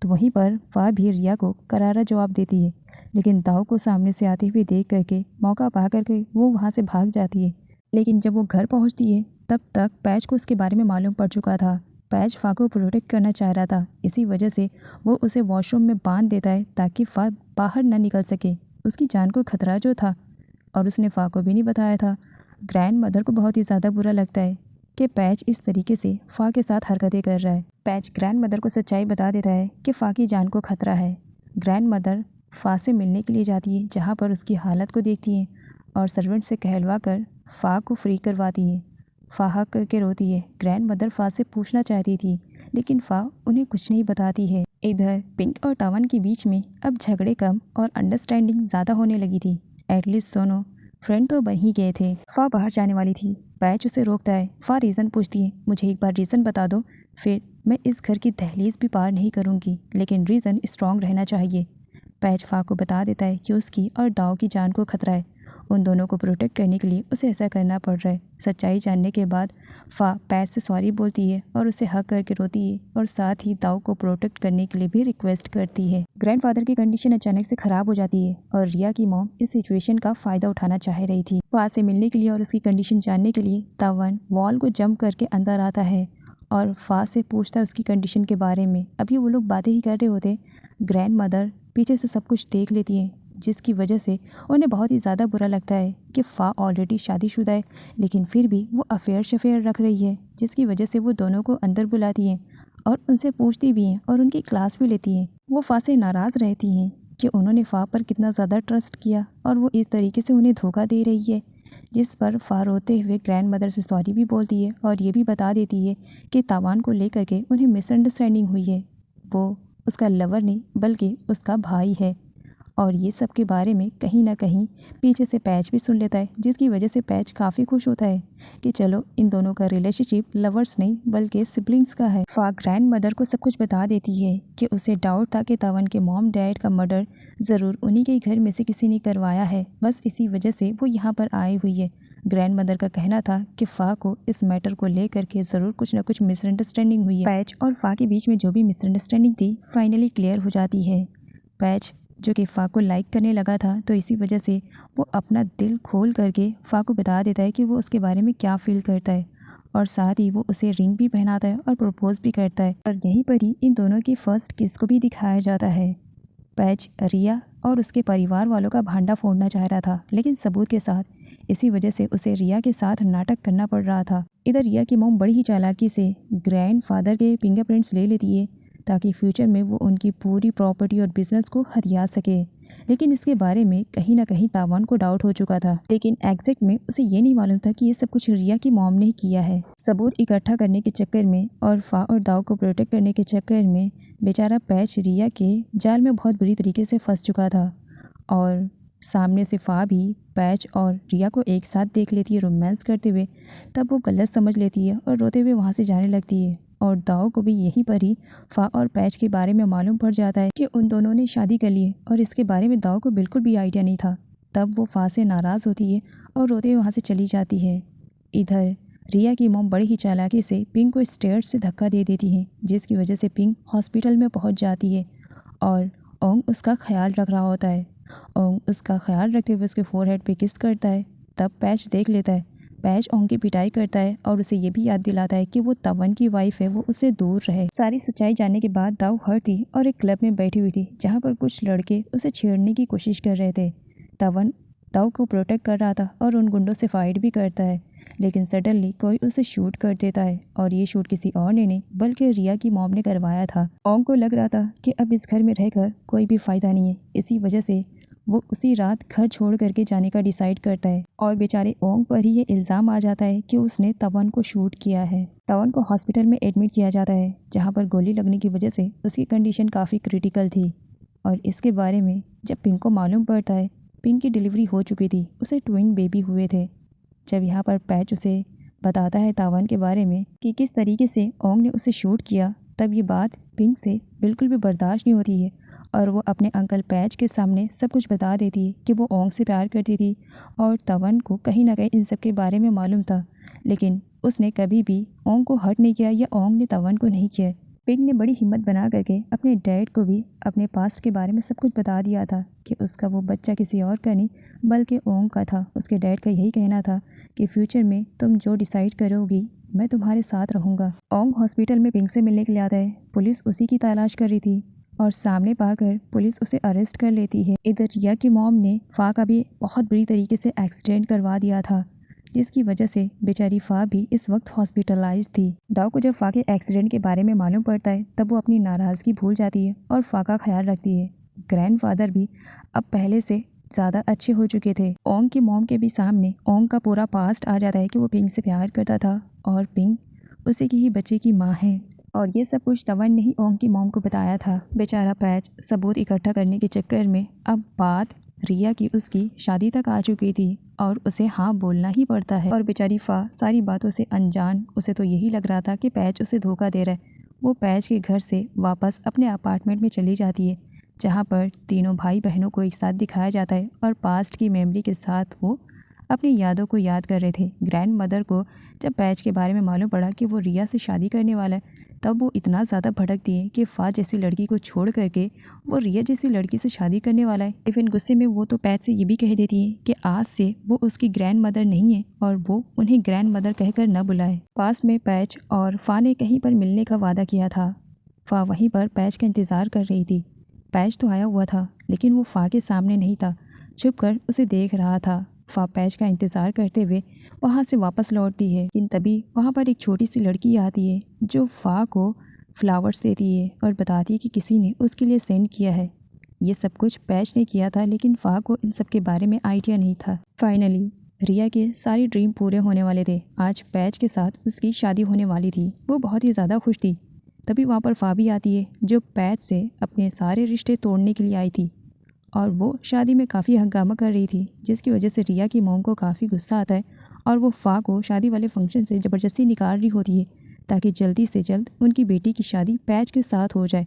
तो वहीं पर फा भी रिया को करारा जवाब देती है, लेकिन दाऊ को सामने से आते हुए देख करके मौका पा करके वो वहाँ से भाग जाती है। लेकिन जब वो घर पहुँचती है तब तक पैच को उसके बारे में मालूम पड़ चुका था। पैच फा को प्रोटेक्ट करना चाह रहा था, इसी वजह से वो उसे वॉशरूम में बांध देता है ताकि फा बाहर न निकल सके। उसकी जान को खतरा जो था, और उसने फा को भी नहीं बताया था। ग्रैंड मदर को बहुत ही ज़्यादा बुरा लगता है कि पैच इस तरीके से फा के साथ हरकतें कर रहा है। पैच ग्रैंड मदर को सच्चाई बता देता है कि फा की जान को खतरा है। ग्रैंड मदर फा से मिलने के लिए जाती है, जहाँ पर उसकी हालत को देखती है और सर्वेंट से कहलवा कर फा को फ्री करवाती है। फा हक करके रोती है। ग्रैंड मदर फा से पूछना चाहती थी, लेकिन फा उन्हें कुछ नहीं बताती है। इधर पिंक और तवन के बीच में अब झगड़े कम और अंडरस्टैंडिंग ज़्यादा होने लगी थी। एटलीस्ट दोनों फ्रेंड तो बन ही गए थे। फा बाहर जाने वाली थी, पैच उसे रोकता है। फा रीज़न पूछती है, मुझे एक बार रीज़न बता दो, फिर मैं इस घर की दहलीज भी पार नहीं करूँगी, लेकिन रीज़न स्ट्रॉन्ग रहना चाहिए। पैच फा को बता देता है कि उसकी और दाऊ की जान को खतरा है। उन दोनों को प्रोटेक्ट करने के लिए उसे ऐसा करना पड़ रहा है। सच्चाई जानने के बाद फा पैच से सॉरी बोलती है और उसे हक करके रोती है और साथ ही दाऊ को प्रोटेक्ट करने के लिए भी रिक्वेस्ट करती है। ग्रैंडफादर की कंडीशन अचानक से खराब हो जाती है और रिया की मॉम इस सिचुएशन का फ़ायदा उठाना चाह रही थी। फा से मिलने के लिए और उसकी कंडीशन जानने के लिए तवन वॉल को जंप करके अंदर आता है और फा से पूछता है उसकी कंडीशन के बारे में। अभी वो लोग बातें ही कर रहे होते, ग्रैंड मदर पीछे से सब कुछ देख लेती है, जिसकी वजह से उन्हें बहुत ही ज़्यादा बुरा लगता है कि फ़ा ऑलरेडी शादीशुदा है, लेकिन फिर भी वो अफेयर रख रही है, जिसकी वजह से वो दोनों को अंदर बुलाती हैं और उनसे पूछती भी हैं और उनकी क्लास भी लेती हैं। वो फ़ा से नाराज़ रहती हैं कि उन्होंने फ़ा पर कितना ज़्यादा ट्रस्ट किया और वो इस तरीके से उन्हें धोखा दे रही है। जिस पर फा रोते हुए ग्रैंड मदर से सॉरी भी बोलती है और ये भी बता देती है कि तावान को लेकर के उन्हें मिसअंडरस्टैंडिंग हुई है। वो उसका लवर नहीं बल्कि उसका भाई है। और ये सब के बारे में कहीं ना कहीं पीछे से पैच भी सुन लेता है, जिसकी वजह से पैच काफ़ी खुश होता है कि चलो इन दोनों का रिलेशनशिप लवर्स नहीं बल्कि सिबलिंग्स का है। फा ग्रैंड मदर को सब कुछ बता देती है कि उसे डाउट था कि तवन के मॉम डैड का मर्डर ज़रूर उन्हीं के घर में से किसी ने करवाया है, बस इसी वजह से वो यहाँ पर आई हुई है। ग्रैंड मदर का कहना था कि फ़ा को इस मैटर को लेकर के ज़रूर कुछ ना कुछ मिसअंडरस्टैंडिंग हुई है। पैच और फ़ा के बीच में जो भी मिसअंडरस्टैंडिंग थी फाइनली क्लियर हो जाती है। पैच जो कि फ़ा को लाइक करने लगा था, तो इसी वजह से वो अपना दिल खोल करके फ़ा को बता देता है कि वो उसके बारे में क्या फ़ील करता है और साथ ही वो उसे रिंग भी पहनाता है और प्रपोज भी करता है। और यहीं पर ही इन दोनों की फर्स्ट किस को भी दिखाया जाता है। पैच रिया और उसके परिवार वालों का भांडा फोड़ना चाह रहा था, लेकिन सबूत के साथ, इसी वजह से उसे रिया के साथ नाटक करना पड़ रहा था। इधर रिया की मोम बड़ी ही चालाकी से ग्रैंड फादर के फिंगरप्रिंट्स ले लेती है ताकि फ्यूचर में वो उनकी पूरी प्रॉपर्टी और बिजनेस को हथिया सके। लेकिन इसके बारे में कहीं ना कहीं तावान को डाउट हो चुका था, लेकिन एग्जैक्ट में उसे ये नहीं मालूम था कि ये सब कुछ रिया की मॉम ने किया है। सबूत इकट्ठा करने के चक्कर में और फ़ा और दाऊ को प्रोटेक्ट करने के चक्कर में बेचारा पैच रिया के जाल में बहुत बुरी तरीके से फंस चुका था। और सामने से फ़ा भी पैच और रिया को एक साथ देख लेती है रोमांस करते हुए, तब वो गलत समझ लेती है और रोते हुए वहाँ से जाने लगती है। और दाऊ को भी यहीं पर ही फ़ा और पैच के बारे में मालूम पड़ जाता है कि उन दोनों ने शादी कर ली है और इसके बारे में दाऊ को बिल्कुल भी आइडिया नहीं था। तब वो फ़ा से नाराज़ होती है और रोते हुए वहाँ से चली जाती है। इधर रिया की मोम बड़ी ही चालाकी से पिंक को स्टेयर्स से धक्का दे देती है, जिसकी वजह से पिंक हॉस्पिटल में पहुँच जाती है और ओंग उसका ख्याल रख रहा होता है। ओंग उसका ख्याल रखते हुए उसके फोरहेड पे किस करता है। तब पैच देख लेता है। पैच ओंग की पिटाई करता है और उसे ये भी याद दिलाता है कि वो तवन की वाइफ है, वो उससे दूर रहे। सारी सच्चाई जानने के बाद दाऊ हर थी और एक क्लब में बैठी हुई थी, जहाँ पर कुछ लड़के उसे छेड़ने की कोशिश कर रहे थे। तवन दाऊ को प्रोटेक्ट कर रहा था और उन गुंडों से फाइट भी करता है, लेकिन सडनली कोई उसे शूट कर देता है और ये शूट किसी और ने नहीं बल्कि रिया की मॉम ने करवाया था। ओंग को लग रहा था कि अब इस घर में रहकर कोई भी फ़ायदा नहीं है, इसी वजह से वो उसी रात घर छोड़ करके जाने का डिसाइड करता है और बेचारे ओंग पर ही ये इल्ज़ाम आ जाता है कि उसने तवन को शूट किया है। तवन को हॉस्पिटल में एडमिट किया जाता है, जहाँ पर गोली लगने की वजह से उसकी कंडीशन काफ़ी क्रिटिकल थी। और इसके बारे में जब पिंक को मालूम पड़ता है, पिंक की डिलीवरी हो चुकी थी, उसे ट्विन बेबी हुए थे। जब यहाँ पर पैच उसे बताता है तावन के बारे में कि किस तरीके से ओंग ने उसे शूट किया। तब ये बात पिंक से बिल्कुल भी बर्दाश्त नहीं होती है और वो अपने अंकल पैच के सामने सब कुछ बता देती है कि वो ओंग से प्यार करती थी और तावन को कहीं ना कहीं इन सब के बारे में मालूम था, लेकिन उसने कभी भी ओंग को हर्ट नहीं किया या ओंग ने तावन को नहीं किया। पिंक ने बड़ी हिम्मत बना करके अपने डैड को भी अपने पास्ट के बारे में सब कुछ बता दिया था कि उसका वो बच्चा किसी और का नहीं बल्कि ओंग का था। उसके डैड का यही कहना था कि फ्यूचर में तुम जो डिसाइड करोगी मैं तुम्हारे साथ रहूँगा। ओंग हॉस्पिटल में पिंक से मिलने के लिए आता है। पुलिस उसी की तलाश कर रही थी और सामने पाकर पुलिस उसे अरेस्ट कर लेती है। इधर रिया की मॉम ने फा का भी बहुत बुरी तरीके से एक्सीडेंट करवा दिया था, जिसकी वजह से बेचारी फा भी इस वक्त हॉस्पिटलाइज थी। दाव को जब फा के एक्सीडेंट के बारे में मालूम पड़ता है तब वो अपनी नाराज़गी भूल जाती है और फा का ख्याल रखती है। ग्रैंडफादर भी अब पहले से ज़्यादा अच्छे हो चुके थे। ओंग की मॉम के भी सामने ओंग का पूरा पास्ट आ जाता है कि वो पिंक से प्यार करता था और पिंक उसी की ही बच्चे की माँ है। और ये सब कुछ तवन ने ही ओंग की मॉम को बताया था। बेचारा पैच सबूत इकट्ठा करने के चक्कर में अब बात रिया की उसकी शादी तक आ चुकी थी और उसे हाँ बोलना ही पड़ता है। और बेचारी फा सारी बातों से अनजान, उसे तो यही लग रहा था कि पैच उसे धोखा दे रहा है। वो पैच के घर से वापस अपने अपार्टमेंट में चली जाती है जहाँ पर तीनों भाई बहनों को एक साथ दिखाया जाता है और पास्ट की मेमोरी के साथ वो अपनी यादों को याद कर रहे थे। ग्रैंड मदर को जब पैच के बारे में मालूम पड़ा कि वो रिया से शादी करने वाला है तब वो इतना ज़्यादा भड़कती है कि फा जैसी लड़की को छोड़ करके वो रिया जैसी लड़की से शादी करने वाला है। इवन गुस्से में वो तो पैच से ये भी कह देती है कि आज से वो उसकी ग्रैंड मदर नहीं है और वो उन्हें ग्रैंड मदर कहकर न बुलाए। पास में पैच और फा ने कहीं पर मिलने का वादा किया था। फा वहीं पर पैच का इंतज़ार कर रही थी। पैच तो आया हुआ था लेकिन वो फा के सामने नहीं था, छुपकर उसे देख रहा था। फा पैच का इंतज़ार करते हुए वहाँ से वापस लौटती है, लेकिन तभी वहाँ पर एक छोटी सी लड़की आती है जो फा को फ्लावर्स देती है और बताती है कि किसी ने उसके लिए सेंड किया है। ये सब कुछ पैच ने किया था लेकिन फा को इन सब के बारे में आइडिया नहीं था। फाइनली रिया के सारे ड्रीम पूरे होने वाले थे। आज पैच के साथ उसकी शादी होने वाली थी। वो बहुत ही ज़्यादा खुश थी। तभी वहाँ पर फा भी आती है जो पैच से अपने सारे रिश्ते तोड़ने के लिए आई थी और वो शादी में काफ़ी हंगामा कर रही थी, जिसकी वजह से रिया की मॉम को काफ़ी गुस्सा आता है और वो फा को शादी वाले फंक्शन से ज़बरदस्ती निकाल रही होती है ताकि जल्दी से जल्द उनकी बेटी की शादी पैच के साथ हो जाए।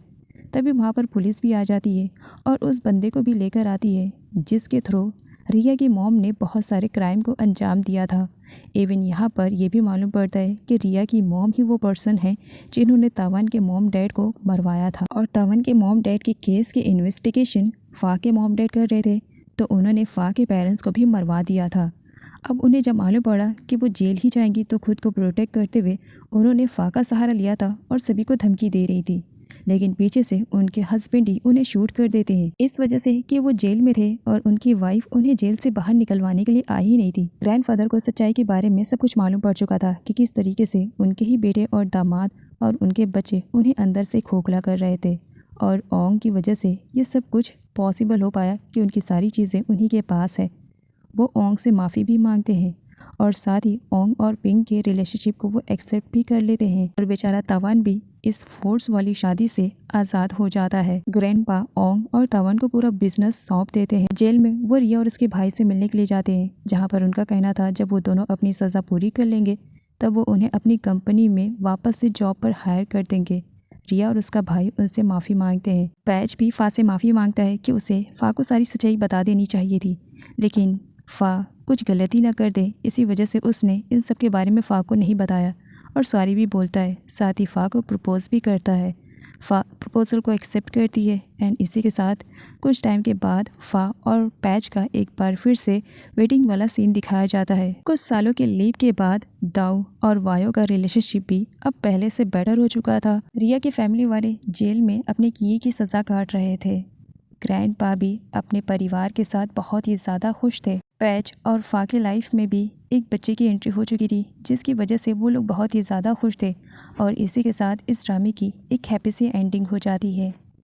तभी वहाँ पर पुलिस भी आ जाती है और उस बंदे को भी लेकर आती है जिसके थ्रू रिया की मॉम ने बहुत सारे क्राइम को अंजाम दिया था। इवन यहाँ पर यह भी मालूम पड़ता है कि रिया की मॉम ही वो पर्सन है जिन्होंने तावन के मॉम डैड को मरवाया था और तावन के मॉम डैड के केस की इन्वेस्टिगेशन फा के मॉम डैड कर रहे थे तो उन्होंने फा के पेरेंट्स को भी मरवा दिया था। अब उन्हें जब मालूम पड़ा कि वो जेल ही जाएंगी तो खुद को प्रोटेक्ट करते हुए उन्होंने फा का सहारा लिया था और सभी को धमकी दे रही थी, लेकिन पीछे से उनके हस्बैंड ही उन्हें शूट कर देते हैं इस वजह से कि वो जेल में थे और उनकी वाइफ उन्हें जेल से बाहर निकलवाने के लिए आई ही नहीं थी। ग्रैंडफादर को सच्चाई के बारे में सब कुछ मालूम पड़ चुका था कि किस तरीके से उनके ही बेटे और दामाद और उनके बच्चे उन्हें अंदर से खोखला कर रहे थे और ओंग की वजह से ये सब कुछ पॉसिबल हो पाया कि उनकी सारी चीज़ें उन्हीं के पास है। वो ओंग से माफ़ी भी मांगते हैं और साथ ही ओंग और पिंक के रिलेशनशिप को वो एक्सेप्ट भी कर लेते हैं और बेचारा तावन भी इस फोर्स वाली शादी से आज़ाद हो जाता है। ग्रैंडपा ओंग और तावन को पूरा बिजनेस सौंप देते हैं। जेल में वो रिया और उसके भाई से मिलने के लिए जाते हैं जहाँ पर उनका कहना था जब वो दोनों अपनी सज़ा पूरी कर लेंगे तब वो उन्हें अपनी कंपनी में वापस से जॉब पर हायर कर देंगे। रिया और उसका भाई उनसे माफ़ी मांगते हैं। पैच भी फा से माफ़ी मांगता है कि उसे फा को सारी सच्चाई बता देनी चाहिए थी, लेकिन फा कुछ गलती ना कर दे, इसी वजह से उसने इन सब के बारे में फा को नहीं बताया और सॉरी भी बोलता है। साथ ही फा को प्रपोज़ भी करता है। फा प्रपोज़ल को एक्सेप्ट करती है एंड इसी के साथ कुछ टाइम के बाद फा और पैच का एक बार फिर से वेडिंग वाला सीन दिखाया जाता है। कुछ सालों के लीव के बाद दाऊ और वायो का रिलेशनशिप भी अब पहले से बेटर हो चुका था। रिया के फैमिली वाले जेल में अपने किए की सज़ा काट रहे थे। ग्रैंडपा भी अपने परिवार के साथ बहुत ही ज़्यादा खुश थे। पैच और फा के लाइफ में भी एक बच्चे की एंट्री हो चुकी थी जिसकी वजह से वो लोग बहुत ही ज़्यादा खुश थे और इसी के साथ इस ड्रामे की एक हैप्पी सी एंडिंग हो जाती है।